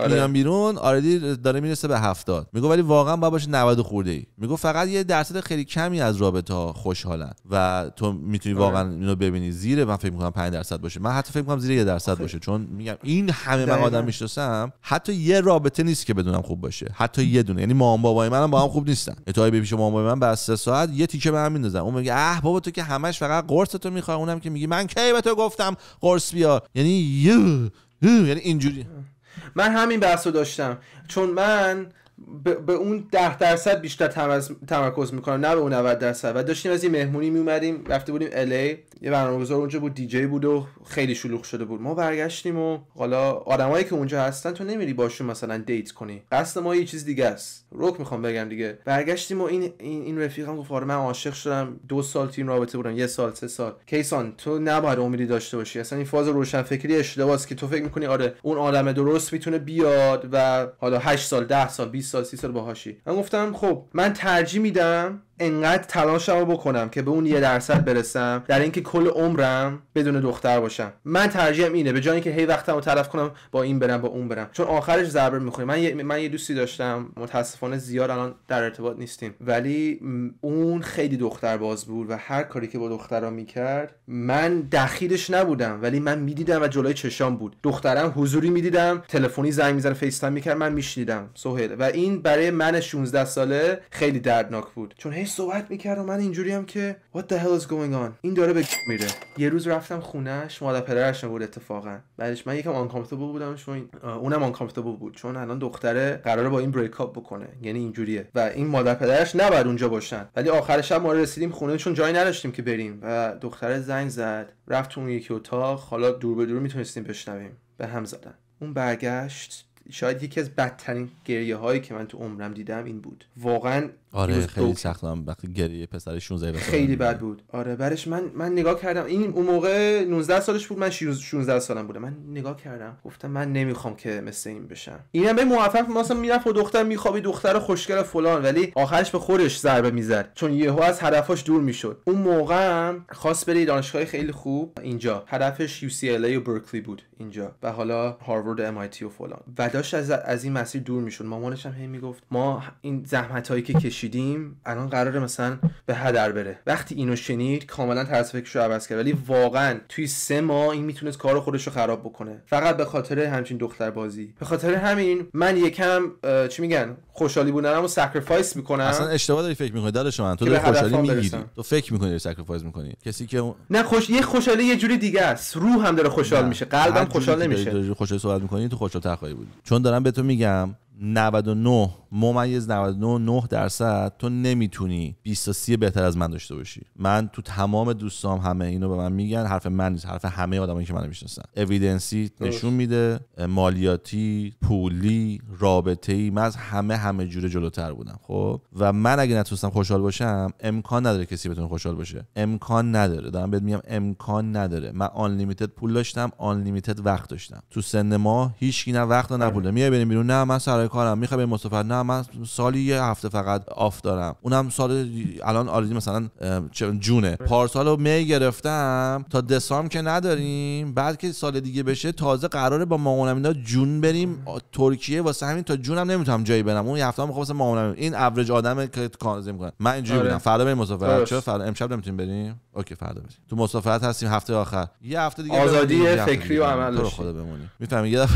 میان بیرون آردی داره میرسه به 70. میگه ولی واقعا باید باشه 90 خورده‌ای. میگه فقط یه درصد خیلی کمی از رابطه ها خوشحالن و تو میتونی واقعا اینو ببینی. زیر من فکر میکنم 5% باشه، من حتی فکر میکنم زیر 1% باشه. چون میگم این همه من آدم میشناسم، حتی یه رابطه نیست که بدونم خوب باشه، حتی یه دونه. یعنی مامان بابای منم با هم خوب نیستن. تو پیش مامان بابای من بعد 3 ساعت یه تیکه به هم میندازن. اون میگه بابا تو که همش فقط قرص تو میخوای، اونم که میگی من کی به تو گفتم قرص بیار. یعنی یعنی اینجوری. من همین بحثو داشتم، چون من به اون 10% بیشتر تمرکز میکنم، نه به اون 90%. و داشتیم از این مهمونی میومدیم، رفته بودیم الی، یه برنامه‌گذار اونجا بود، دیجی بود و خیلی شلوغ شده بود. ما برگشتیم و حالا آدمایی که اونجا هستن تو نمیری باشون مثلا دیت کنی، قصد ما یه چیز دیگه است. روک میخوام بگم دیگه. برگشتیم و این رفیقم گفت آره من عاشق شدم، 2 سال تیم رابطه بودم، 1 سال 3 سال. کیسان تو نباید امیدی داشته باشی، اصلا این فاز روشنفکری اشتباهه که تو فکر میکنی آره اون آدم درست میتونه بیاد و حالا 8 سال 10 سال 20 سال 30 سال باهاشی. من گفتم خب من ترجیح میدم انقدر تلاشمو بکنم که به اون 1% برسم در اینکه کل عمرم بدون دختر باشم. من ترجیحم اینه به جای اینکه هی وقتمو تلف کنم با این برم با اون برم، چون آخرش ضربه میخوره. من یه دوستی داشتم، متاسفانه زیاد الان در ارتباط نیستیم، ولی اون خیلی دختر باز بود و هر کاری که با دخترا میکرد من دخیلش نبودم، ولی من میدیدم و جلوی چشام بود. دخترم حضوری میدیدم، تلفنی زنگ میزنه، فیس تایم میکرد، من میشنیدم سهیل، و این برای من 16 ساله خیلی دردناک بود، چون هی صحبت میکرد و من اینجوریم که what the hell is going on، این داره به میره. یه روز رفتم خونهش، مادر پدرش بود اتفاقا، بعدش من یکم uncomfortable بودم، چون اونم uncomfortable بود، چون الان دختره قراره با این بریک اپ بکنه، یعنی اینجوریه و این مادر پدرش نباید اونجا باشن. ولی آخر شب ما رسیدیم خونه، چون جایی نداشتیم که بریم و دختره زنگ زد، رفت تو اون یکی اتاق، حالا دور به دور میتونستیم بشنویم، به هم زدن. اون برگشت، شاید یکی از بدترین گریه هایی که من تو عمرم دیدم این بود واقعا. آره خیلی سختم وقتی گریه پسر 16 خیلی بد بود. آره برش من نگاه کردم، این اون موقع 19 سالش بود، من 16 سالم بودم. من نگاه کردم گفتم من نمیخوام که مثل این بشم. اینم به موفق مثلا میرفت و دختر میخوابی، دختر خوشگل فلان، ولی آخرش به خودش ضربه میزد، چون یهو از هدفش دور میشد. اون موقع هم خواست بره دانشگاه خیلی خوب اینجا، هدفش UCLA و برکلی بود اینجا و حالا هاروارد و MIT و فلان، و داشت از این مسیر دور میشد. مامانش هم میگفت ما این زحمتایی که کشیدیم الان قراره مثلا به هدر بره. وقتی اینو شنید کاملا طرز فکرشو عوض کرد، ولی واقعا توی 3 ماه این میتونست کار خودشو خراب بکنه، فقط به خاطر همچین دختر بازی. به خاطر همین من یکم چی میگن خوشحالی بودنمو ساکریفایس میکنم. اصلا اشتباه داری فکر میکنی داداش من، تو داری خوشحالی میگیری، تو فکر میکنی داری ساکریفایس میکنی. کسی که نه یه خوشحالی یه جوری دیگه است، روح هم داره خوشحال میشه، قلبم خوشحال نمیشه. داری خوشحال صحبت میکنی تو خوشحال‌تر خواهی بود، چون دارم به تو میگم 99.99% تو نمیتونی 20 تا 30 بهتر از من داشته باشی. من تو تمام دوستام همه اینو به من میگن، حرف من نیست، حرف همه آدمایی که منو میشناسن. اوییدنسی نشون میده، مالیاتی، پولی، رابطه‌ای، من از همه جوره جلوتر بودم. خب و من اگه نتونستم خوشحال باشم، امکان نداره کسی بتونه خوشحال باشه، امکان نداره. دارم بهت میگم امکان نداره. من آن لیمیتد پول داشتم، آن لیمیتد وقت داشتم. تو سن ما هیچ کی نه وقت نه پول. میای بریم بیرون، نه من سر کارم، میخوام بریم مسافرت، نه من سالی یه هفته فقط آف دارم، اونم سال الان آردی مثلا جونه، پارسالو می گرفتم تا دسامبر که نداریم، بعد که سال دیگه بشه تازه قراره با مامانم اینا جون بریم ترکیه، واسه همین تا جونم نمیتونم جایی برم، اون هفته میخوام واسه مامانم. این اوریج آدمه که کانزیم کنه. من اینجوری بودم. فردا بریم مسافرت. چرا فردا؟ امشب نمیتونیم بریم؟ اوکی فردا بریم. تو مسافرت هستیم هفته آخر، یه هفته دیگه آزادی فکری و عمل تو خدا بمونی. میفهمی؟ یه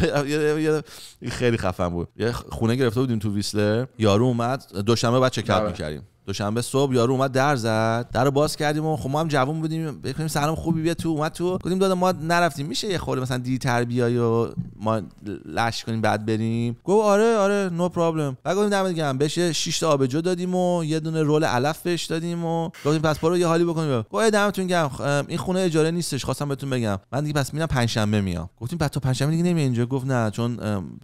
خیلی خفن بود. یه خونه گرفته بودیم تو ویسلر، یارو اومد دوشنبه بعد چک اوت می‌کردیم، دوشنبه صبح یارو اومد در زد، درو باز کردیم و خب ما هم جوون بودیم، بگیم سلام خوبی بیا تو، اومد تو، گفتیم دادا ما نرفتیم میشه یه خورده مثلا دیرتر بیای و ما لش کنیم بعد بریم؟ گفت آره نو پرابلم. بعد گفتیم دم دیگه هم بشه 6 تا آبجو دادیم و یه دونه رول علف بهش دادیم و گفتیم پس برو یه حالی بکنیم. گفت دمتون گرم، این خونه اجاره نیستش، خواستم بهتون بگم. من دیگه پس میرم پنجشنبه میام. گفتیم بعد تو پنجشنبه دیگه نمیای اینجا؟ گفت نه چون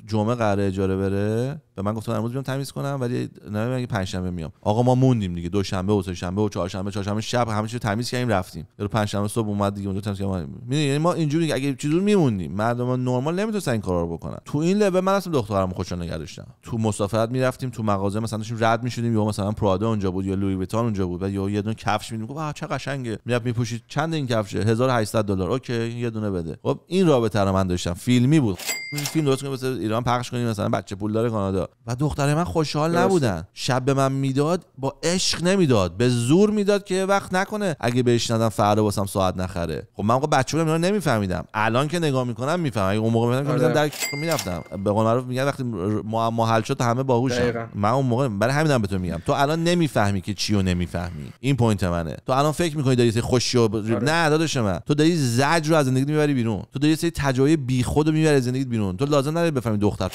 جمعه قراره اجاره بره. به من گفتم امروز بیام تمیز کنم ولی نه پنجشنبه میام. آقا ما موندیم دیگه، دوشنبه و سه‌شنبه و چهارشنبه شب همه چیزو تمیز کردیم رفتیم. رو پنجشنبه صبح اومد دیگه اونجا تمیز کردیم. یعنی ما اینجوری اگه چیزو میموندیم، مردم نرمال نمیتونن این کارا رو بکنن. تو این لول من اصلا دخترامو خوشحال نگه داشتم. تو مسافرت میرفتیم، تو مغازه مثلا داشتیم رد میشدیم، یا مثلا پرادا اونجا بود یا لویی ویتون اونجا بود و یا یه دونه کفش میدیم، گفت چه قشنگه، میرفت میپوشید. چند این کفشه؟ $1800. اوکی یه دونه بده. خب این رابطه رو من داشتم، فیلمی بود. فیلم درست کنیم واسه ایران پخش کنیم، مثلا بچه پولدار کانادا. و دختره من خوشحال نبودن. شب به من میداد، با عشق نمیداد، به زور میداد که وقت نکنه اگه بهش ندم فردا واسم ساعت نخره. خب من بچه‌ها اینا نمیفهمیدم، الان که نگاه میکنم میفهمم. اگه اون موقع میدادم که در میرفتم. به قول معروف میگن وقتی معما حل شد همه باهوشن. من اون موقع برای همینم بهتون میگم تو الان نمیفهمی که چیو نمیفهمی. این پوینت منه. تو الان فکر میکنی داری خوشی نه داداش من، تو داری زجر رو از زندگیت میبری بیرون، تو داری یه سری تجربه بیخودو میبری از زندگیت بیرون. تو لازم نداری بفهمی دختر.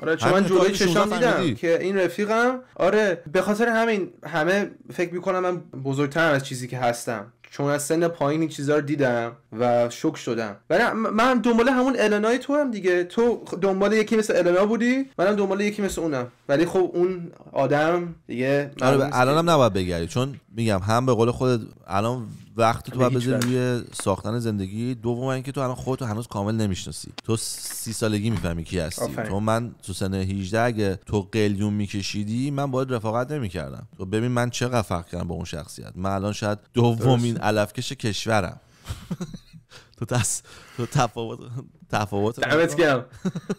آره چون من جلوی چشام دیدم که این رفیقم، آره به خاطر همین همه فکر میکنم من بزرگترم از چیزی که هستم، چون از سن پایین این چیزا رو دیدم و شوک شدم. ولی من دنبال همون النای تو هم دیگه، تو دنبال یکی مثل النا بودی، منم دنبال یکی مثل اونم، ولی خب اون آدم دیگه الانم نباید بگردی، چون میگم هم به قول خودت الان وقتی تو باید بذاری روی ساختن زندگی، دوم اینکه تو الان خودتو هنوز کامل نمیشناسی. تو 30 سالگی میفهمی کی هستی. تو من تو سن 18 اگه تو قلیون میکشیدی من باید رفاقت نمیکردم. تو ببین من چقدر فرق کردم با اون شخصیت. من الان شاید دومین علفکش کشورم. تو تفاوت دمت گرم،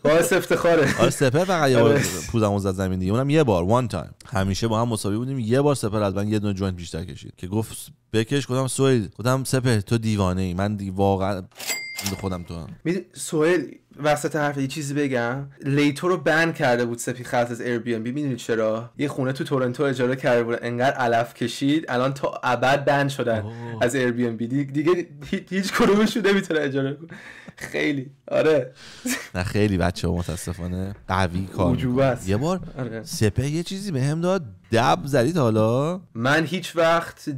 باعث افتخاره. آره سپر فقط یه بار پوزمون زد زمین دیگه، اونم یه بار وان تایم. همیشه با هم مساوی بودیم، یه بار سپر از من یه دونه جوینت بیشتر کشید که گفت بکش. گفتم سهیل، گفتم سپر تو دیوانه ای، من واقعا خودم تو هم. سهیل وسط حرف یه چیزی بگم، لیتو رو بن کرده بود سپی خط از ایر بی ام بی. میدونید چرا؟ یه خونه تو تورنتو اجاره کرده بود، انقدر علف کشید الان تا ابد بن شدن از ایر بی ام بی. دیگه هیچ کدومش نمیتونه اجاره کنه. خیلی آره نه خیلی بچه‌ها متاسفانه قوی کار می‌کنن. یه بار سپه یه چیزی بهم داد، دب زدید حالا؟ من هیچ وقت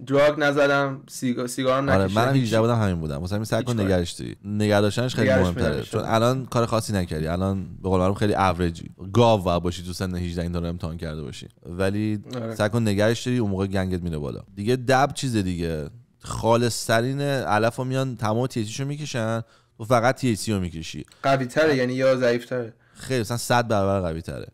دراگ نزدم، سیگارم نکشیدم. آره منم 18 بودم همین بودم. مثلا این سعی کن نگرش داری. نگه داشتنش خیلی مهم‌تره، چون الان کار خاصی نکردی، الان به قول معروف خیلی اوریجی، گاو باید باشی تو سن 18 این رو امتحان کرده باشی، ولی سعی کن نگرش داری، اون موقع گنگت میره بالا دیگه. دب چیز دیگه، خالص‌ترین علفو میان تمام تیسیشو میکشن، تو فقط تیسی رو میکشی. قوی تره یعنی یا ضعیف تره؟ خیلی مثلا 100 برابر قوی تره.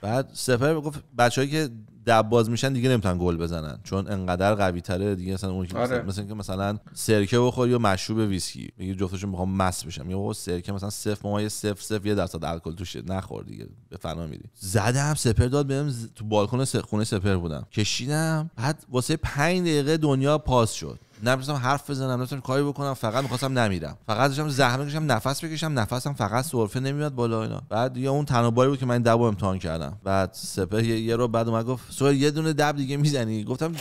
بعد سپر گفت بچه‌ای که دب باز میشن دیگه نمیتونن گل بزنن، چون انقدر قوی تره دیگه. مثلا اون مثلا اینکه مثلا سرکه بخوری یا مشروب ویسکی، میگه جفتشون میخوام مست بشم، یا سرکه مثلا 0.0001% الکل توشه، نخور دیگه به فنا میری. زدم سپر داد بهم، تو بالکن خونه سپر بودم، کشیدم. بعد واسه 5 دقیقه دنیا پاس شد. نمی‌تونستم حرف بزنم، نمی‌تونستم کاری بکنم، فقط می‌خواستم نمیرم، فقط داشتم زحمت می‌کشم نفس بکشم، نفسم فقط سرفه نمیاد بالا اینا. بعد یا اون تناباری بود که من دبو امتحان کردم. بعد سپر یه رو بعد اومد گفت سوال یه دونه دب دیگه میزنی؟ گفتم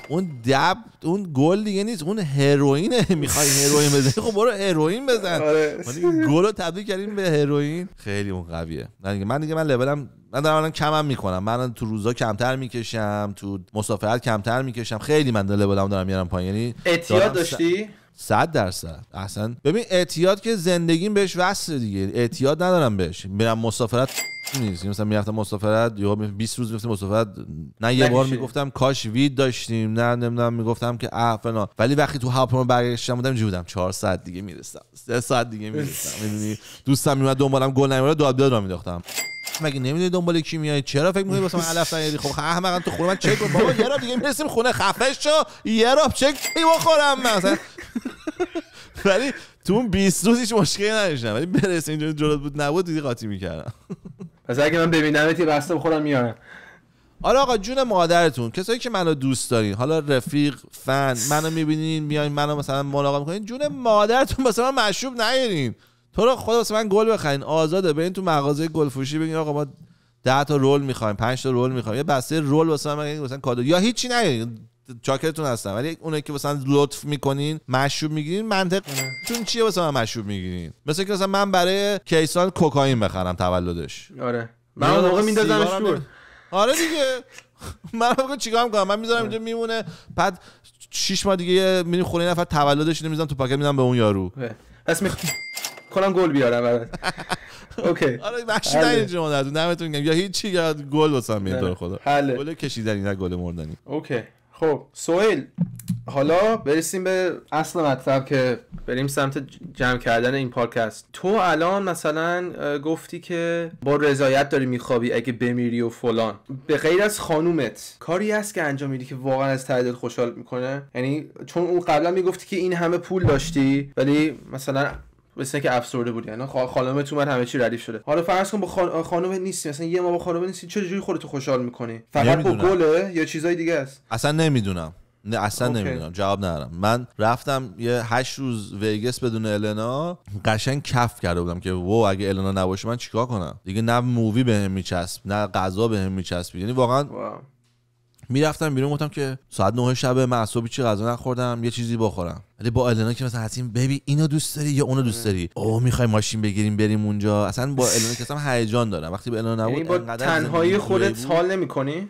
اون دب اون گل دیگه نیست، اون هروئینه. میخوای هروئین بزنی خب برو هروئین بزن. ولی گل رو تبدیل کردیم به هروئین. خیلی اون قویه. من لولم، من دارم الان کمم میکنم، من تو روزا کمتر میکشم، تو مسافرت کمتر میکشم، خیلی من لولم دارم میارم پایین. یعنی اعتیاد داشتی؟ 100% اصلا. ببین اعتیاد که زندگیم بهش وصله دیگه، اعتیاد ندارم بهش. میرم مسافرت نیست، مثلا میرفتم مسافرت یا 20 روز میرفتم مسافرت، نه یه بار میگفتم کاش وید داشتیم، نه نمیدونم میگفتم که فلان، ولی وقتی تو هواپیما برگشتم بودم اینجوری بودم 4 ساعت دیگه میرسم، 3 ساعت دیگه میرسم. میدونی دوستم میومد دنبالم گل نمیاره، داد بیاد را مینداختم. مگه نمیدونی دنبال کی میای؟ چرا فکر می‌کنی واسه من علف نیاری؟ خب احمقا تو خونه من چک کن بابا، یه را دیگه میرسیم خونه، خفه شو، یه را چک بخورم مثلا. ولی تو اون 20 روز هیچ مشکلی نداشتم، ولی برسه اینجوری جلوت بود نبود دیگه قاطی می‌کردم. پس اگه من ببینمت یه بسته بخورم میارم. آره آقا جون مادرتون، کسایی که منو دوست دارین، حالا رفیق، فن، منو می‌بینین میاین منو مثلا ملاقات می‌کنین، جون مادرتون مثلا من مشروب نیارین. تو رو خدا واسه من گل بخرین، آزاده. برین تو مغازه گل فروشی بگین آقا ما 10 تا رول می‌خوایم، 5 تا رول می‌خوایم، یه بسته رول واسه من مثلا کادو، یا هیچی نیارین، چاکرتون هستم. ولی اونایی که مثلا لطف میکنین مشروب میگیرین، منطقتون چیه واسه من مشروب میگیرین؟ مثلا که مثلا من برای کیسان کوکائین بخرم تولدش. آره من اون موقع میندازمش دور. آره دیگه من میگم چیکار میکنم؟ من میذارم اینجا میمونه، بعد 6 ماه دیگه میریم خونه نفر تولدش میذارم تو پاکت میدم به اون یارو. پس کنم گل بیارم برات. اوکی. آره مشروب اینجا مادرتون نمیتون میگم یا هیچی یا گل واسم میاد تو خدا. گل کشیدنی نه گل مردنی. اوکی. خب سهیل، حالا برسیم به اصل مطلب که بریم سمت جمع کردن این پادکست. تو الان مثلا گفتی که با رضایت داری میخوابی اگه بمیری و فلان. به غیر از خانومت کاری هست که انجام میدی که واقعا از ته دلت خوشحال میکنه؟ یعنی چون اون قبلا میگفتی که این همه پول داشتی ولی مثلا مثلا که افسرده بودی، یعنی خانومت اومد همه چی ردیف شده، حالا فرض کن با خانومت نیستی، مثلا یه ما با خانومت نیستی، چه جوری خودتو خوشحال میکنی؟ فقط با گله یا چیزای دیگه است؟ اصلا نمیدونم. نه اصلا نمیدونم، جواب ندارم. من رفتم یه 8 روز ویگاس بدون النا، قشنگ کف کرده بودم که وو اگه النا نباشه من چیکار کنم دیگه؟ نه مووی بهم میچسب نه غذا بهم میچسب، یعنی واقعا میرفتم بیرون گفتم که ساعت 9 شب من صبح چی غذا نخوردم یه چیزی بخورم. ولی با النا که مثلا حتیم ببین اینو دوست داری یا اونو دوست داری، اوه میخوای ماشین بگیریم بریم اونجا، اصلا با النا که اصلا هیجان دارم. وقتی با النا نبود یعنی با تنهایی خودت حال نمی‌کنی؟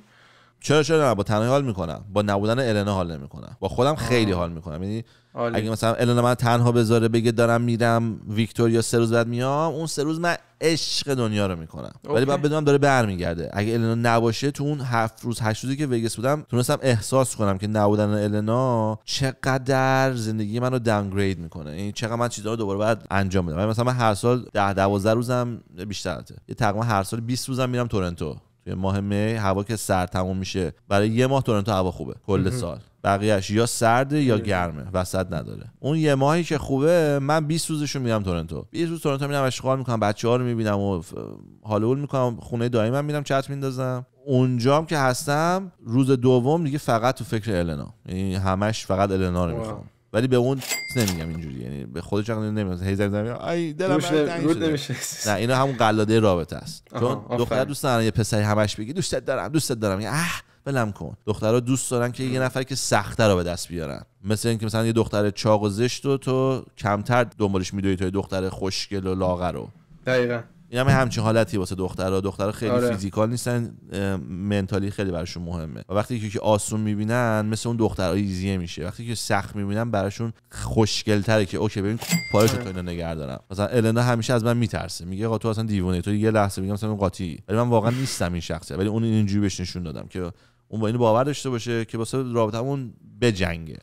چرا نه، با تنهایی حال میکنم، با نبودن النا حال نمیکنم، با خودم خیلی حال میکنم. یعنی اگه مثلا النا من تنها بذاره بگه دارم میرم ویکتوریا 3 روز بعد میام، اون 3 روز من عشق دنیا رو میکنم، ولی بعد بدونم داره برمیگرده. اگه النا نباشه تو اون 7 روز 8 روزی که وگاس بودم تونستم احساس کنم که نبودن النا چقدر زندگی منو داونگرید میکنه، یعنی چقدر من چیزا رو دوباره باید انجام بدم. مثلا من هر سال 10-12 روزم بیشتره، تقریبا هر سال 20 روزم میرم تورنتو. توی ماه می هوا که سرد تموم میشه، برای یه ماه تورنتو هوا خوبه کل سال، بقیه‌اش یا سرده یا گرمه، وسط نداره. اون یه ماهی که خوبه من 20 روزشو میرم تورنتو، 20 روز تورنتو میرم اشغال میکنم، بچه‌ها رو میبینم و هالول میکنم، خونه دایمم میرم چت میندازم. اونجام که هستم روز دوم دیگه فقط تو فکر النا، یعنی همش فقط النا رو میخوام. ولی به اون نمیگم اینجوری، یعنی به خودش نمیگم هی زنگ ای دلم تنگ نمیشه. نه اینا همون قلاده رابطه است. چون دختر دوست دارن یه پسری همش بگی دوستت دارم بلم کن. دخترها دوست دارن که یه نفر که سخته رو به دست بیارن، مثل اینکه مثلا یه دختر چاق و زشت رو تو کمتر دنبالش میدوی تا یه دختر خوشگل و لاغر رو. دقیقاً این همچین حالتی واسه دخترها خیلی فیزیکال نیستن، منتالی خیلی براشون مهمه و وقتی که آسون میبینن مثل اون دخترها ایزیه میشه، وقتی که سخت میبینن براشون خوشگل تره که اوکی ببین پایش تو اینو نگه دارم. مثلا النا همیشه از من میترسه، میگه آقا تو اصلا دیوونه، تو یه لحظه میگم مثلا اون قاطی، ولی من واقعا نیستم این شخصه، ولی اون اینجوری بهش نشون دادم که اون با اینو باور داشته باشه که واسه رابطمون بجنگه.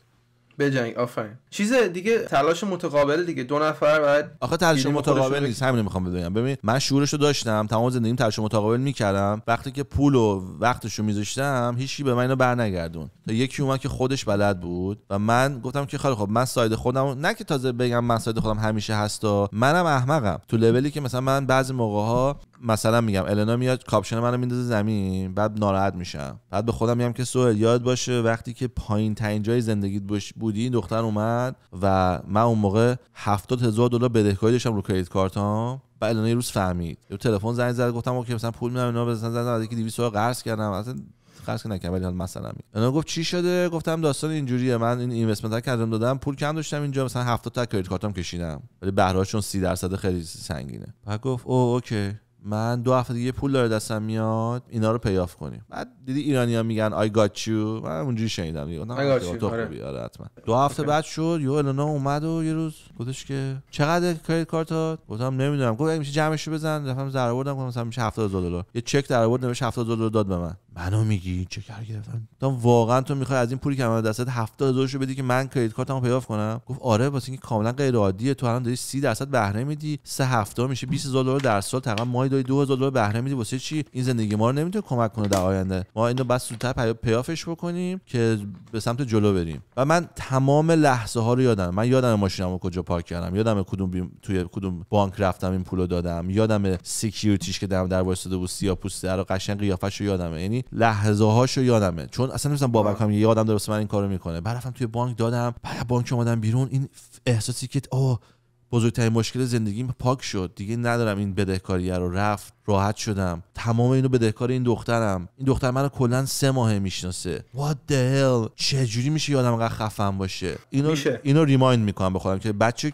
آفرین. چیز دیگه تلاش متقابل دیگه، دو نفر بعد آخه تلاش متقابل نیست، همین میخوام بدونم. ببین من شعورشو داشتم، تمام زندگیم تلاش متقابل میکردم، وقتی که پول و وقتشو میذاشتم هیچکی به من اینو برنگردون، تا یکی اومد که خودش بلد بود و من گفتم که خیلی خب من ساید خودم، نه که تازه بگم من ساید خودم همیشه هستا، منم احمقم تو لولی که مثلا من بعضی موقع‌ها مثلا میگم النا میاد کاپشن منو میندازه زمین، بعد ناراحت میشم، بعد به خودم میگم که سوال یاد باشه وقتی که پایین ترین جای زندگیت بودی این دختر اومد و من اون موقع $70,000 بدهکاری داشتم رو کریدیت کارتام، بعد النا یه روز فهمید، یه تلفن زنگ زد، گفتم اوکی مثلا پول میدم اینا، مثلا زدم یکی 200 قرض کردم، اصلا خرج نکردم، ولی مثلا اینا گفت چی شده، گفتم داستان اینجوریه، من این اینوستمنت کردم دادم، پول کم داشتم اینجا، مثلا 70 تا کریدیت کارتام کشیدم، ولی بهره‌هاشون 30% خیلی سنگینه. بعد گفت اوکی من 2 هفته دیگه پول داره دستم میاد اینا رو پیاف کنیم. بعد دیدی ایرانی‌ها میگن I got you، من اونجوری شنیدم دیگه، تو خوبی آره حتما. 2 هفته بعد شد یو النا اومد و یه روز گفتش که چقدر کریدیت کارتات؟ گفتم نمیدونم. گفت میشه جمعش بزن، رفتم در آوردم، گفتم مثلا میشه $70,000. یه چک در آورد نوشت $70,000 داد به من. منو میگی چک گرفتم؟ گفتم واقعا تو میخوای از این پولی که من دستت $70,000 بدی که من کریدیت کارتمو پیاف کنم؟ گفت آره واسه اینکه کاملا غیر عادیه، تو الان داری 30% بهره میدی، 3 هفته میشه $20,000 در سال، تقریبا ماهی داری $2,000 بهره میدی، واسه چی؟ این زندگی ما رو نمیتونه کمک کنه در آینده، ما اینو بس زودتر پیافش بکنیم که به سمت جلو بریم. و من تمام لحظه ها رو یادم ماشینمو کجا پارک کردم، یادم توی کدوم بانک رفتم این پولو دادم، یادم سکیوریتیش که در وایساده بود سیاه‌پوسته رو قشنگ قیافه‌شو یادمه، یعنی لحظه هاشو یادمه، چون اصلا نمی‌دونم باور کنم یه آدم درست من این کارو میکنه. بعد رفتم توی بانک دادم، بعد بانک اومدم بیرون، این احساسی که بزرگترین مشکل زندگیم پاک شد، دیگه ندارم این بدهکاری رو، رفت، راحت شدم. تمام اینو بدهکار این دخترم. این دختر منو کلا 3 ماه میشناسه. What the hell؟ چه جوری میشه یادم انقدر خفن باشه؟ اینو ریمایند میکنم به خودم که بچه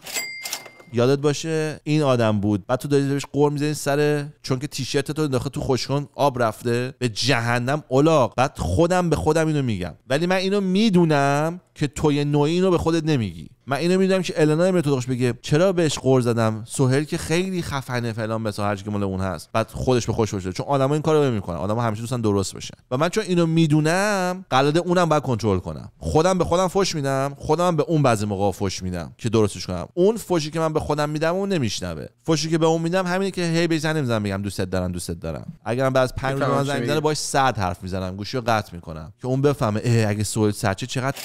یادت باشه این آدم بود. بعد تو داری بهش قور میزنی سر، چون که تیشرت تو انداخته تو خشکان آب رفته به جهنم الاغ. بعد خودم به خودم اینو میگم، ولی من اینو میدونم که توی نوعی اینو به خودت نمیگی. من اینو میدونم که النا نمیره تو داخلش بگه چرا بهش قور زدم، سهیل که خیلی خفنه فلان بسا هر چی که مال اون هست، بعد خودش به خوش باشه، چون آدما این کارو نمیکنن، آدما همیشه دوستن درست باشن. و من چون اینو میدونم قلاده اونم باید کنترل کنم. خودم به خودم فوش میدم، خودم به اون بعضی موقع فوش میدم که درستش کنم. اون فوشی که من به خودم میدم اون نمیشنوه، فوشی که به اون میدم همینه که هی بزنم میزنم میگم دوستت دارم. اگرم بعد از 5 روز من زنگ میزنه باهاش 100 حرف میزنم، گوشیو قطع میکنم که اون بفهمه اگه سوال سرچه چقدر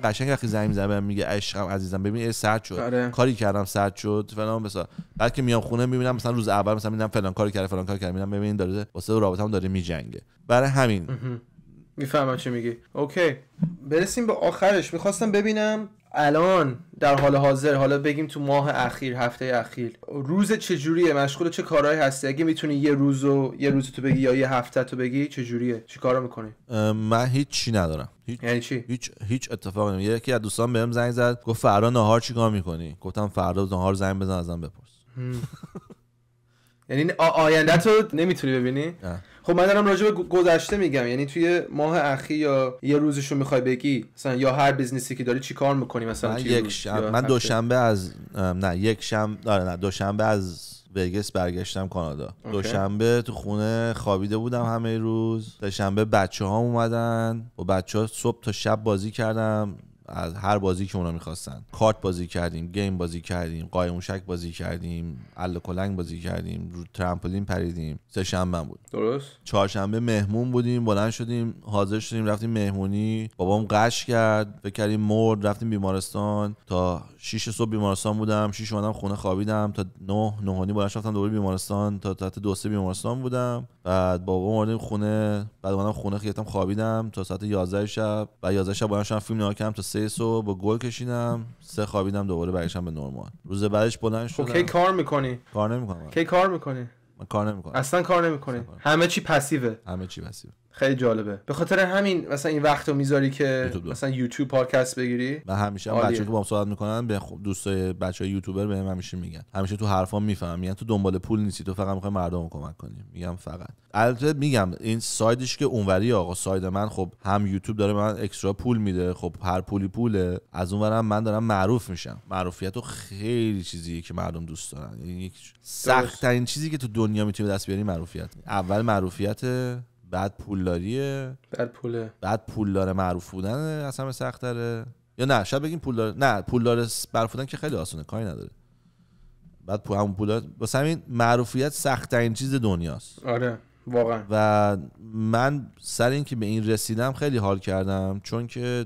قشنگ وقتی زنگ میزنه میگه عشقم عزیزم ببین سرد شد، کاری کردم سرد شد فلان بسا. بعد که میام خونه میبینم مثلا روز اول مثلا میبینم فلان کاری کرده میبینم ببین داره واسه رابطه‌مون داره میجنگه. برای همین میفهمم چی میگی. اوکی برسیم به آخرش. میخواستم ببینم الان در حال حاضر، حالا بگیم تو ماه اخیر، هفته اخیر، روز چجوریه؟ مشغول چه کارهایی هستی؟ اگه میتونی یه روز تو بگی یا یه هفته تو بگی چجوریه؟ چی کارا میکنی؟ من هیچی ندارم. یعنی چی؟ هیچ اتفاقی نمیفته. یکی از دوستان بهم زنگ زد گفت فردا نهار چیکار میکنی؟ گفتم فردا نهار زنگ بزن ازم بپرس. یعنی آینده تو نمیتونی ببینی؟ خب من دارم راجع به گذشته میگم، یعنی توی ماه اخیر یا یه روزشو میخوای بگی مثلا، یا هر بیزنسی که داری چی کار میکنی مثلا؟ من دوشنبه از دوشنبه از وگاس برگشتم کانادا. دوشنبه تو خونه خوابیده بودم همه روز. سه‌شنبه بچه‌ها اومدن، با بچه‌ها صبح تا شب بازی کردم، از هر بازی که اونا می‌خواستن. کارت بازی کردیم، گیم بازی کردیم، قایم موشک بازی کردیم، اله کلنگ بازی کردیم، رو ترامپولین پریدیم. سه‌شنبه بود. درست. چهارشنبه مهمون بودیم، بلند شدیم، حاضر شدیم رفتیم مهمونی. بابام قش کرد، فکر کردیم مرد، رفتیم بیمارستان. تا 6 صبح بیمارستان بودم، 6 اومدم خونه خوابیدم، تا 9 بلند شدم دوباره بیمارستان، تا ساعت 2 بیمارستان بودم. بعد بابا اومدیم خونه، بعد اومدم خونه خیاتم خوابیدم تا ساعت 11 شب. بعد 11 شب بلند شدم فیلم نگاه کردم تا 3 صبح، با گل کشیدم، 3 خوابیدم، دوباره برگشتم به نرمال. روز بعدش بلند شدم. کی کار میکنی؟ کار نمیکنم. کی کار میکنی؟ من کار نمیکنم. اصلا کار نمیکنی. همه چی پسیوه. همه چی پسیو. خیلی جالبه. به خاطر همین مثلا این وقتو میذاری که مثلا یوتیوب پادکست بگیری. من همیشه بچه‌ها که با هم صحبت میکنن، به دوستای بچهای یوتیوبر بهم همیشه میگن، همیشه تو حرفام میفهمم، میگن تو دنبال پول نیستی، تو فقط میخوای مردم کمک کنی. میگم فقط. البته میگم این سایدش که اونوری آقا، ساید من خب هم یوتیوب داره من اکسترا پول میده، خب هر پولی پوله، از اونورم من دارم معروف میشم. معروفیتو خیلی چیزیه که مردم دوست دارن. یعنی سخت ترین چیزی که تو دنیا میتونی دست بیاری معروفیت. اول معروفیت، بعد پولداریه، بعد پولدار معروف بودن اصلا سخت تره، یا نه شاید بگیم پولدار، نه پولدار معروف بودن که خیلی آسونه، کاری نداره. بعد همون پولدار، واسه همین معروفیت سخت ترین چیز دنیاست. آره واقعا. و من سر این که به این رسیدم خیلی حال کردم، چون که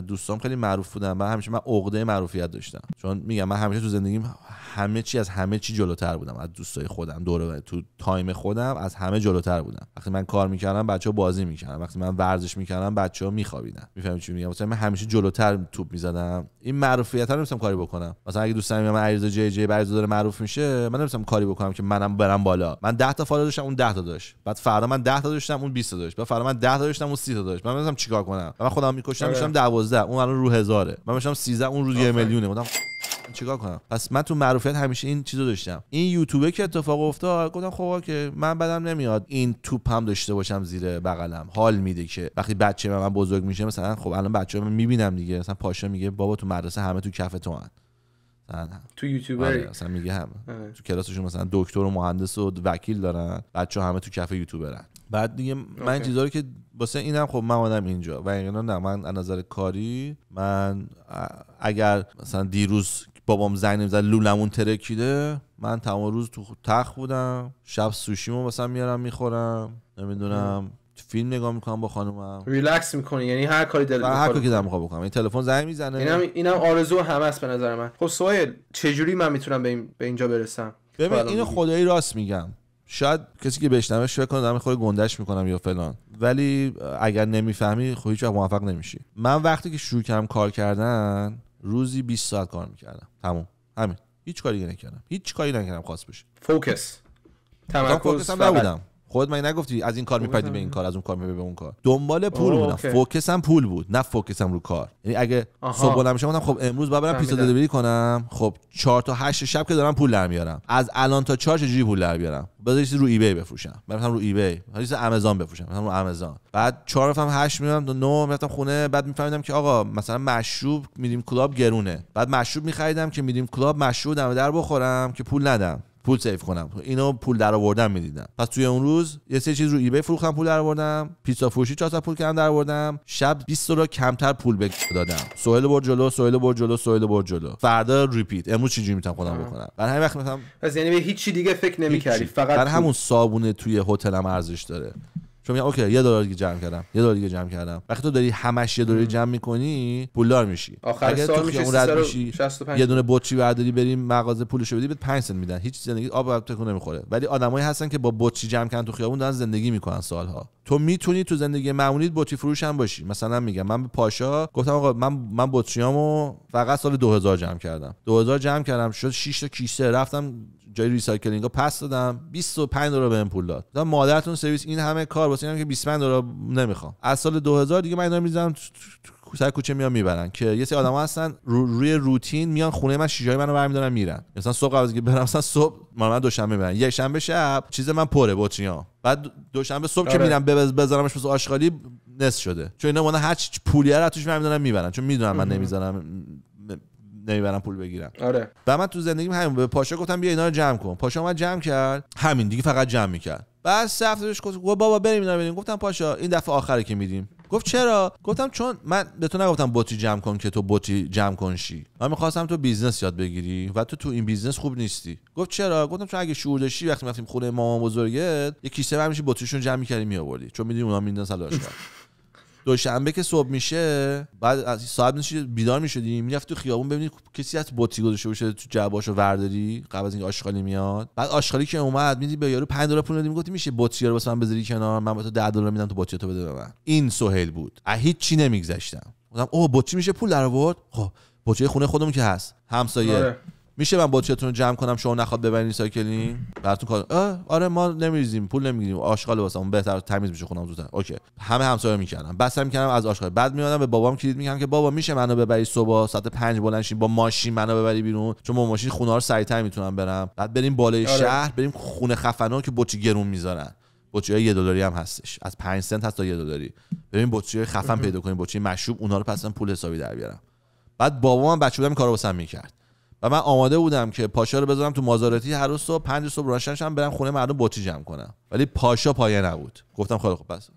دوستام خیلی معروف بودن. من همیشه عقده معروفیت داشتم، چون میگم من همیشه تو زندگیم همه چی از همه چی جلوتر بودم، از دوستای خودم، دوره تو تایم خودم از همه جلوتر بودم. وقتی من کار میکردم بچه‌ها بازی میکردن، وقتی من ورزش میکردم بچه‌ها میخوابیدن. میفهمی چی میگم؟ مثلا من همیشه جلوتر توپ میزدم. این معروفیت رو نمی‌تونم کاری بکنم. مثلا اگه دوستم میگم علیرضا جی جی علیرضا داره معروف میشه، من نمی‌تونم کاری بکنم که منم برم بالا. من 10 تا فالو داشتم، اون 10 تا داشت. بعد فردا من 10 تا داشتم، اون 20 تا داشت. بعد فردا من 10 تا داشتم، اون 30 تا داشت. من نمی‌دونم چیکار کنم. من خودم می‌کشتم، میشم 12، اون الان رو 1000. من میشم 13، اون رو 1 میلیونه. گفتم چیکار کنم؟ پس من تو معروفیت همیشه این چیزو داشتم. این یوتیوبه که اتفاق افتاد، گفتم خب که من بدم نمیاد این توپ هم داشته باشم زیر بغلم. حال میده که وقتی بچه من بزرگ میشه، مثلا خب الان بچه‌ها من میبینم دیگه، مثلا پاشا میگه بابا تو مدرسه همه تو کف تو هن. تو یوتیوبری مثلا میگه هم تو کلاسشون مثلا دکتر و مهندس و وکیل دارن، بچه‌ها همه تو کف یوتیوبرن. بعد دیگه من این چیزا رو که واسه اینم خب من اومدم اینجا و اینا، نه من از نظر کاری، من اگر مثلا دیروز بابام زنگ نمیزد لولمون ترکیده، من تمام روز تو تخت بودم، شب سوشیمو مثلا میارم میخورم، نمیدونم فیلم نگاه میکنم با خانومم، ریلکس میکنی، یعنی هر کاری دلت میخواد، هر کاری که دلم میخواد بکنم. این تلفن زنگ میزنه. اینم آرزو همه است به نظر من. خب سوال چجوری من میتونم به اینجا برسم؟ ببین اینو خدایی راست میگم، شاید کسی که بشنوه فکر کنه دارم خود گندش میکنم یا فلان، ولی اگر نمیفهمی خب هیچ وقت موفق نمیشی. من وقتی که شروع کردم کار کردن، روزی 20 ساعت کار میکردم، تموم، همین، هیچ کاری نکردم، هیچ کاری نکردم خاص بشه. فوکس، تمرکز هم نبودم. خودت من نگفتی از این کار میپریدی به این کار، از اون کار میپریدی به اون کار. دنبال پول بودم. فوکسم پول بود، نه فوکسم رو کار. یعنی اگه صبح بلند میشم گفتم خب امروز باید برم پیتزا دلیوری کنم، خب 4 تا 8 شب که دارم پول در میارم، از الان تا 4 چجوری پول در بیارم؟ بذار چیزی رو ایبی بفروشم، برم رو ایبی، چیزی آمازون بفروشم، برم رو آمازون. بعد 4 رفتم 8 میارم تا 9 میرفتم خونه. بعد میفهمیدم که آقا مثلا مشروب میدیم کلاب گرونه، بعد مشروب میخریدم که میدیم کلاب مشروب دم در بخورم که پول ندم، پول سیو کنم. اینو پول در آوردم میدیدم. پس توی اون روز یه سری چیز رو ایبی فروختم، پول در آوردم، پیتزا فروشی 4 تا پول کردم در آوردم، شب 20 دلار کمتر پول به دادم، سهیل برد جلو، سهیل برد جلو، سهیل برد جلو، فردا ریپیت، امروز چجوری میتونم خودم بکنم. بعد همین وقت مثلا پس یعنی به هیچ چی دیگه فکر نمی‌کردی، فقط در همون صابونه توی هتلم ارزش داره. چون میگم اوکی $1 دیگه جمع کردم، $1 دیگه جمع کردم. وقتی تو داری همش $1 جمع می‌کنی پولدار میشی. اگه تو خیابون رد میشی یه دونه بطری برداری بریم مغازه پولشو بدی بهت 5 سنت میدن، هیچ زندگی آب تکون نمیخوره. ولی آدمایی هستن که با بطری جمع کردن تو خیابون دارن زندگی میکنن سالها. تو میتونی تو زندگی معمولی بطری فروش هم باشی. مثلا میگم من به پاشا گفتم آقا من بطریامو فقط سال 2000 جمع کردم، 2000 جمع کردم، شد 6 تا کیسه، رفتم جای ریسایکلینگو پس دادم، $25 بهم پول داد. گفتم مادرتون سرویس این همه کار واسه اینم که $25 نمیخوام. از سال 2000 دیگه من اینا رو میذارم سر کوچه میان میبرن که یه سری آدما هستن روی روتین میان خونه من شیشه‌ای منو برمی‌دارن میرن. مثلا صبح قبل از اینکه برم مثلا صبح من دوشنبه میبرن، یک شنبه شب چیز من پره بطریام، بعد دوشنبه صبح که میرم بذارمش واسه آشغالی نصف شده، چون اینا مانا هر پولیه رو توش برمی‌دارن میبرن، چون میدونن من نمیبرن پول بگیرم. آره. بعد من تو زندگیم همین به پاشا گفتم بیا اینا رو جمع کن. پاشا اومد جمع کرد، همین دیگه فقط جمع میکرد. بعد سه هفته بهش گفتم بابا بریم اینا رو ببینیم. گفتم پاشا این دفعه آخره که میدیم. گفت چرا؟ گفتم چون من به تو نگفتم بطری جمع کن که تو بطری جمع کن شی، من می‌خواستم تو بیزنس یاد بگیری و تو این بیزنس خوب نیستی. گفت چرا؟ گفتم چون اگه شعور داشتی وقتی رفتیم خونه مامان بزرگت یه کیسه برمی‌شی بطریشون جمع می‌کردی میآوردی، چون می‌دونی اونا میندازن لاشگاه. دوشنبه که صبح میشه بعد از ساعت میشه بیدار میشدیم میرفت تو خیابون ببینید کسی از بطری گذاشته باشه تو جعبه‌اشو ورداری قبل از اینکه آشغالی میاد. بعد آشغالی که اومد میدی به یارو $5 پول بدیم، گفتی میشه بطری رو واسه من بذاری کنار، من به تو $10 میدم تو بطری تو بده به من. این سهیل بود، هیچ چی نمیگذاشتم. گفتم اوه بطری میشه پول در آورد. خب بطری خونه خودمون که هست همسایه میشه من بطریتون رو جمع کنم شما نخواد ببرین ریسایکلینگ براتون کار. آره ما نمیریزیم پول نمیگیریم آشغال واسمون بهتر تمیز میشه خونم زودتر. اوکی همه همسایه میکردم بسم میکردم از آشغال. بعد میادم به بابام کلید میگم که بابا میشه منو ببری صبح ساعت 5 بلند شی با ماشین منو ببری بیرون، چون با ماشین خونه ها رو سریعتر میتونم برم. بعد بریم بالای شهر بریم خونه خفنا که بطری گرون میذارن، بطری $1 هم هستش، از 5 سنت هست تا $1. بریم بطری خفن پیدا کنیم، بطری مشروب، اونا رو پسن پول حسابی در بیارم. بعد بابام بچه بودم کارو واسم میکرد و من آماده بودم که پاشا رو بذارم تو مازاراتی هر روز صبح 5 صبح روشنشم برم خونه مردم بطری جمع کنم، ولی پاشا پایه نبود. گفتم خیلی خوب پس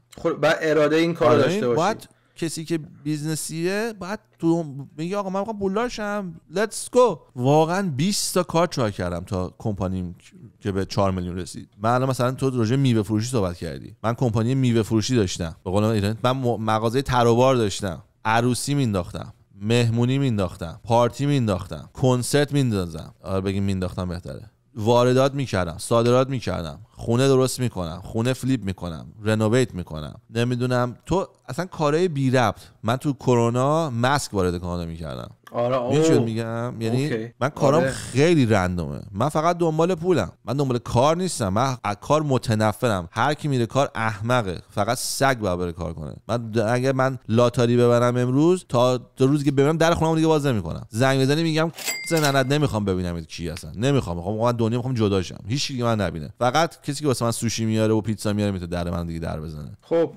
بعد اراده این کارو داشته باشی. بعد کسی که بیزنسیه بعد تو میگه آقا من میخوام پولدار شم لیتس گو. واقعا 20 تا کار ترای کردم تا کمپانیم که به 4 میلیون رسید. من الان مثلا تو راجع میوه فروشی صحبت کردی، من کمپانی میوه فروشی داشتم، به قول ایران من مغازه تروبار داشتم، عروسی مینداختم، مهمونی مینداختم، پارتی مینداختم، کنسرت میندازم، بگیم مینداختم بهتره، واردات میکردم، صادرات میکردم، خونه درست میکنم، خونه فلیپ میکنم، رنوویت میکنم، نمیدونم تو اصلا کارهای بی ربط. من تو کرونا مسک وارد کانادا میکردم. آره میگم یعنی من کارام خیلی رندومه، من فقط دنبال پولم، من دنبال کار نیستم، من از کار متنفرم. هر کی میره کار احمقه، فقط سگ باید بره کار کنه. من اگه من لاتاری ببرم امروز تا روزی که ببرم در خونم دیگه باز نمیکنم. زنگ بزنی میگم زننت نمیخوام ببینم کی هستن، نمیخوام من دنیا میخوام جدا شم، هیچ کی من نبینه، فقط کسی که واسه من سوشی میاره و پیتزا میاره میتونه در من دیگه در بزنه. خب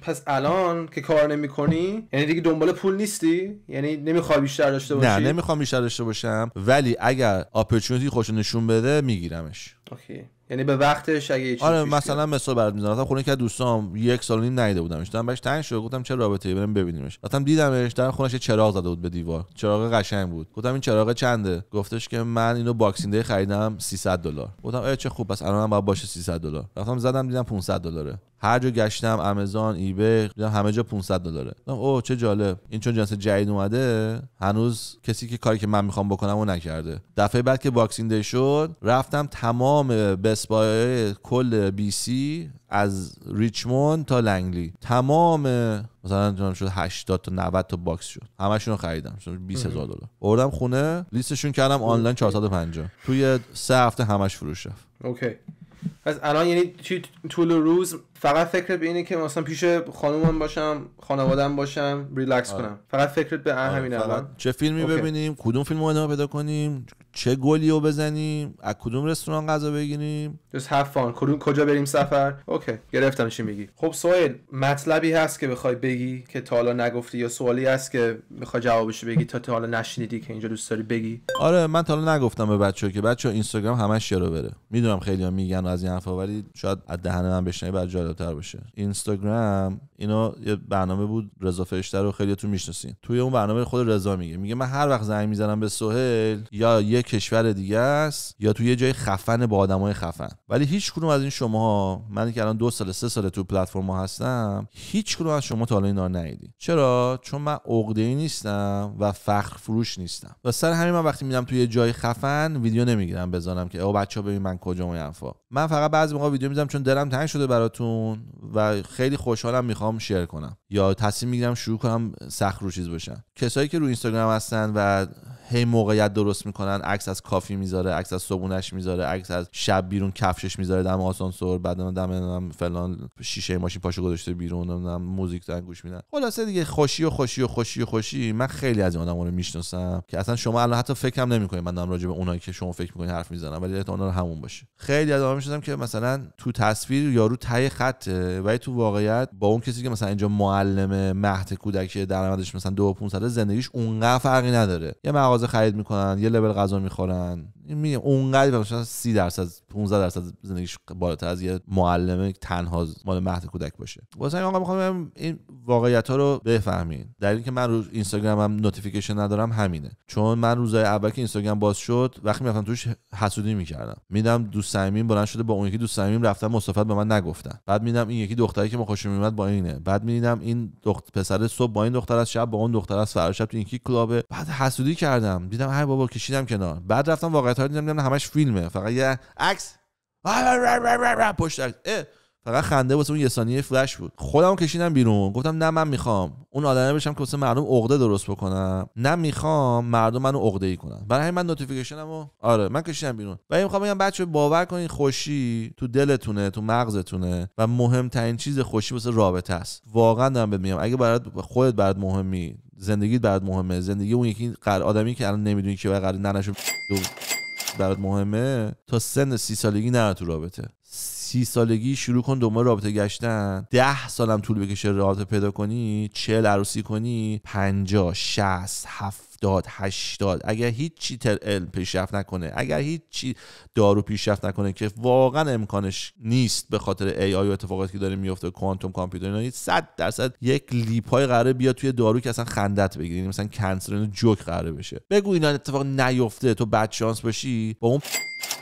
پس الان که کار نمی‌کنی یعنی دیگه دنبال پول نیستی؟ یعنی نمیخوای بیشتر داشته باشی؟ نه نمیخوام بیشتر داشته باشم، ولی اگر اپورتونتی خوش نشون بده میگیرمش. اوکی یعنی به وقتش اگه یه چیزی آره مثلا مثال برات میزنم، خونه که دوستام 1 سال و نیم ندیده بودمش، دادم بهش تنگ شد، گفتم چه رابطه‌ای بریم ببینیمش. رفتم دیدمش، در خونش یه چراغ زده بود به دیوار، چراغ قشنگ بود. گفتم این چراغ چنده؟ گفتش که من اینو باکسینگ دی خریدم $300. گفتم چه خوب، پس الان باید باشه $300. رفتم زدم دیدم $500. هر جا گشتم آمازون ایبی دیدم همه جا $500. گفتم اوه چه جالب، این چون جنس جدید اومده هنوز کسی که کاری که من میخوام بکنم اون نکرده. دفعه بعد که باکسینگ دی شد رفتم تمام بسپای کل بی سی از ریچموند تا لنگلی تمام مثلا شد 80 تا 90 تا باکس شد، همشون رو خریدم، شد $20,000. آوردم خونه لیستشون کردم آنلاین 450 توی 3 هفته همش فروش رفت. اوکی پس الان یعنی طول روز فقط فکرت به اینه که مثلا پیش خانومم باشم، خانواده‌ام باشم، ریلکس کنم، فقط فکرت به همین الان چه فیلمی ببینیم، کدوم فیلمو ادامه پیدا کنیم، چه گلیو بزنیم، از کدوم رستوران غذا بگیریم، just have fun، کجا بریم سفر. اوکی گرفتم چی میگی. خب سوال مطلبی هست که بخوای بگی که تا حالا نگفتی، یا سوالی هست که بخوای جوابش بگی تا حالا نشنیدی که اینجا دوست داری بگی؟ آره من تا حالا نگفتم به بچه‌ها که بچه‌ها اینستاگرام همش شروع بره. میدونم خیلی‌ها میگن از این حرفا ولی شاید از دهن من بشنوی بعد جالب‌تر باشه. اینستاگرام اینو یه برنامه بود رضا فرشته رو خیلیاتون میشناسین. توی اون برنامه خود رضا میگه من هر وقت زنگ میزنم به سهیل یا یه کشور دیگه است یا توی یه جای خفن با آدمای خفن، ولی هیچ کدوم از این شماها، من که الان 2 سال 3 سال تو پلتفرم‌ها هستم، هیچ کدوم از شما تا حالا اینا رو ندیدین. چرا؟ چون من عقده‌ای نیستم و فخر فروش نیستم. و سر همین من وقتی میرم توی یه جای خفن ویدیو نمیگیرم بذارم که بچه‌ها ببین من کجام و حرفا. من فقط بعضی موقع ویدیو میذارم چون دلم تنگ شده براتون و خیلی خوشحالم میخوام شیر کنم، یا تصمیم میگیرم شروع کنم سخت رو چیز باشم. کسایی که رو اینستاگرام هستن و هی موقعیت درست میکنن، عکس از کافی میذاره، عکس از صبونش میذاره، عکس از شب بیرون کفشش میذاره دم آسانسور، بعد دم فلان شیشه ماشین پاشو گذاشته بیرون، نمیدونم موزیک دارن گوش میدن. خلاصه دیگه خوشی. من خیلی از این آدما رو میشناسم که اصلا شما الان حتی فکرم نمیکنید من دارم راجع به اونایی که شما فکر میکنید حرف میزنم، ولی احتمال داره همون باشه. خیلی از آدما میشناسم که مثلا تو تصویر یارو ته خطه، ولی تو واقعیت با اون کسی که مثلا اینجا معلم مهد کودک درآمدش مثلا 2500 زندگیش اونقدر فرقی نداره. یه مغازه خرید میکنن، یه لبل غذا میخورن، میگم اونقدر مثلا 30% 15% زندگیش بالاتر از یه معلم تنها مال مهد کودک باشه. واسه این آقا میخوام این واقعیت ها رو بفهمین. در اینکه من رو اینستاگرامم نوتیفیکیشن ندارم همینه، چون من روزای اول که اینستاگرام باز شد وقتی میرفتم توش حسودی میکردم. میدم دوست صمیمیم بلند شده با اون یکی دوست صمیمیم رفتن مسافت به من نگفتن، بعد میدم این یکی دختری که ما خوشم میومد با اینه، بعد میدیدم این پسر صبح با این دختر از شب با اون دختر از فردا شب تو این یکی کلاب، بعد حسودی کردم، دیدم ای بابا کشیدم کنار. بعد رفتم واقعیت ها دیدم همش فیلمه، فقط یه عکس پشت عکس، فقط خنده واسه اون یه ثانیه فلش بود. خودمو کشیدم بیرون، گفتم نه من میخوام اون آدمه بشم که واسه مردم عقده درست بکنم، نه میخوام مردم منو عقده‌ای کنن. برای همین من نوتیفیکیشنمو من کشیدم بیرون. و میخوام بگم بچه‌ها باور کنین خوشی تو دلتونه، تو مغزتونه و مهمترین چیز خوشی واسه رابطه است. واقعا دارم بهت میگم اگه خودت برات مهمی، زندگیت برات مهمه، زندگی اون یکی آدمی که الان نمیدونی که قرار ننشو برات مهمه، تا سن 30 سالگی نرو تو رابطه. 30 سالگی شروع کن دنبال رابطه گشتن، 10 سالم طول بکشه رابطه پیدا کنی، 40 عروسی کنی، 50 60 70 80 اگر هیچی علم پیشرفت نکنه، اگر هیچی دارو پیشرفت نکنه که واقعا امکانش نیست به خاطر AI و اتفاقاتی که داره میفته، کوانتوم کامپیوتر اینا، 100% یک لیپای قراره بیاد توی دارو که اصلا خندت بگیری، مثلا کنسر اینو جوک قراره بشه. بگو اینا اتفاق نیفته، تو بد شانس باشی با اون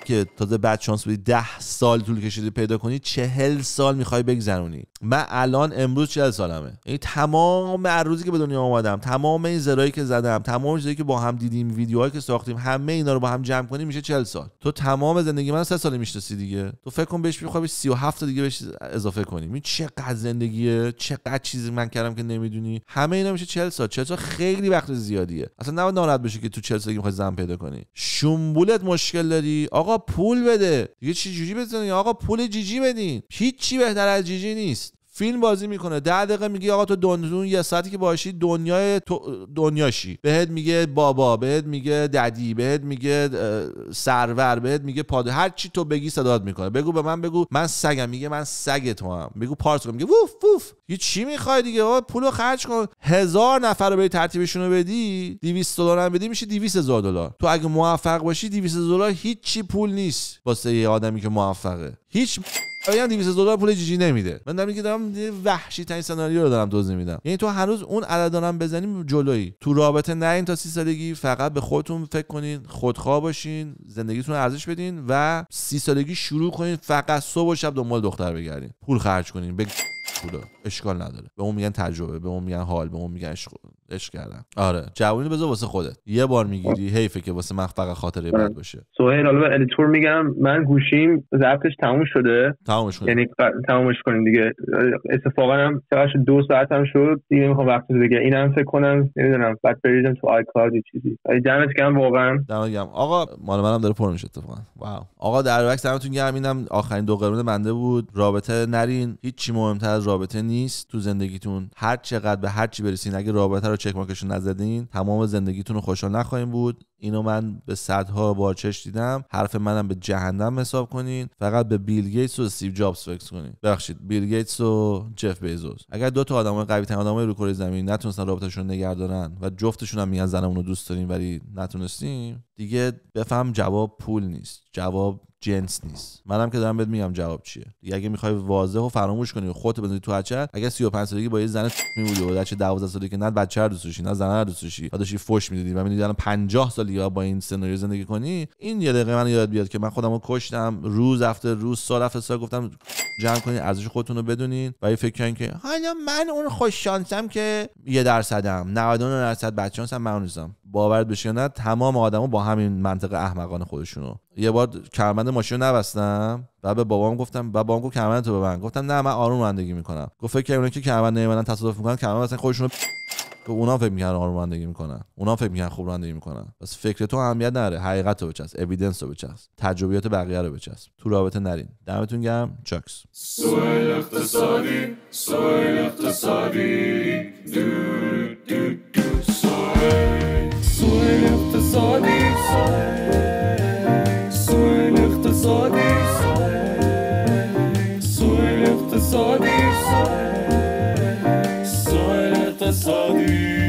که تازه بعد شانس بدی 10 سال طول کشیده پیدا کنی، 40 سال میخوای بگذرونی. من الان امروز 40 سالمه، یعنی تمام روزی که به دنیا اومدم، تمام این زرایی که زدم، تمام چیزایی که با هم دیدیم، ویدیوهایی که ساختیم، همه اینا رو با هم جمع کنیم میشه 40 سال. تو تمام زندگی من 3 سال میشناسی دیگه، تو فکر کن بهش بخوای 37 تا دیگه بهش اضافه کنی، این چقدر زندگیه، چقدر چیزی من کردم که نمیدونی. همه اینا میشه 40 سال. 40 سال خیلی وقت زیادیه. اصلا نباید ناراحت بشی که تو 40 سالگی میخوای زن پیدا کنی. شنبولت مشکل داری، آقا پول بده دیگه. چه جوری بزنی آقا؟ پول جیجی بدین. هیچی بهتر از جیجی نیست. فیلم بازی میکنه 10 دقیقه میگی آقا تو دنیا یه ساعتی که باشی دنیای تو دنیاشی، بهت میگه بابا، بهت میگه ددی، بهت میگه سرور، بهت میگه پادر، هر چی تو بگی صدات میکنه. بگو به من، بگو من سگم، میگه من سگ تو هم. بگو پارس کن، میگه ووف ووف. یه چی میخوای دیگه آقا؟ پولو خرج کن. 1000 نفر رو به ترتیبشون رو بدی، 200 دلار هم بدی میشه 200,000 دلار. تو اگه موفق باشی 200,000 دلار هیچی پول نیست واسه یه آدمی که موفقه. هیچ آیا 200 دلار پول جیجی نمیده. من دارم وحشی ترین سناریو رو دارم توضیح میدم. یعنی تو هنوز اون عدد دارم بزنیم جلویی. تو رابطه نرین تا 30 سالگی، فقط به خودتون فکر کنین، خودخواه باشین، زندگیتون رو ارزش بدین و 30 سالگی شروع کنین فقط صبح و شب دنبال دختر بگردین، پول خرج کنین. پول اشکال نداره. به اون میگن تجربه، به اون میگن حال، به اون میگن عشق کردن. آره جوونی بذار واسه خودت. یه بار میگیری، حیفه که واسه من فقط خاطره بد باشه. سهیل حالا به ادیتور میگم من گوشیم ضبطش تموم شده. یعنی تمومش کنیم دیگه. اتفاقا هم چقدر 2 ساعت هم شد دیگه، میخوام وقتی دیگه اینم فکر کنم نمیدونم بعد بریدم تو آیکلاود چیزی. دمت گرم واقعا. دمت گرم آقا. مال منم داره پر میشه اتفاقا. واو آقا در وقت دمتون گرم. اینم آخرین 2 قرون بنده بود. رابطه نرین، هیچ چی مهمتر از رابطه نیست تو زندگیتون. هر چقدر به هر چی برسین، اگه رابطه رو چک مارکش نزدین تمام زندگیتون رو خوشحال نخواهیم بود. اینو من به صدها بار چش دیدم. حرف منم به جهنم حساب کنین. فقط به بیل گیتس و استیو جابز فکر کنین. ببخشید بیل گیتس و جف بیزوس. اگر 2 تا آدمای قوی ترین آدمای رو کره زمین نتونستن رابطه‌شون نگه دارن و جفتشون هم میگن زنمون رو دوست داریم ولی نتونستیم، دیگه بفهم جواب پول نیست، جواب جنس نیست. منم که دارم بهت میگم جواب چیه. دیگه اگه میخوای واضح و فراموش کنی و خودت بزنی تو هچل، اگه 35 سالگی با یه زن میبودی و بچه 12 سالگی که نه بچه رو دوست داشتی نه زن رو دوست داشتی، بعدش فوش میدادی و میدیدی الان 50 سالگی با این سناریو زندگی کنی، این یه دقیقه من یاد بیاد که من خودمو کشتم. روز after روز، سال after سال گفتم جمع کنین، ارزش خودتون رو بدونین و فکر کنین که حالا من اون خوش شانسم که 1%م 99% بدشانسم من نیستم. باورت بشه نه تمام آدما با همین منطق احمقانه خودشونو. یه بار کمربند ماشین رو نبستم و به بابام گفتم، بابام گفت کمربند تو ببند. گفتم نه من آروم رانندگی میکنم. گفت فکر کنم که کمربند نمیبندن تصادف میکنن، کمربند مثلا خودشونو اونا فکر میکنن آروم رانندگی میکنن، اونا فکر میکنن خوب رانندگی میکنن. بس فکر تو اهمیت نداره، حقیقت رو بچسب، اوییدنس رو بچسب، تجربیات بقیه رو بچسب. تو رابطه نرین. دمتون گرم. چاکس. سوال اقتصادی، سوال اقتصادی، دو دو دو سوال اقتصادی، سوال اقتصادی، سوال اقتصادی، سوال اقتصادی.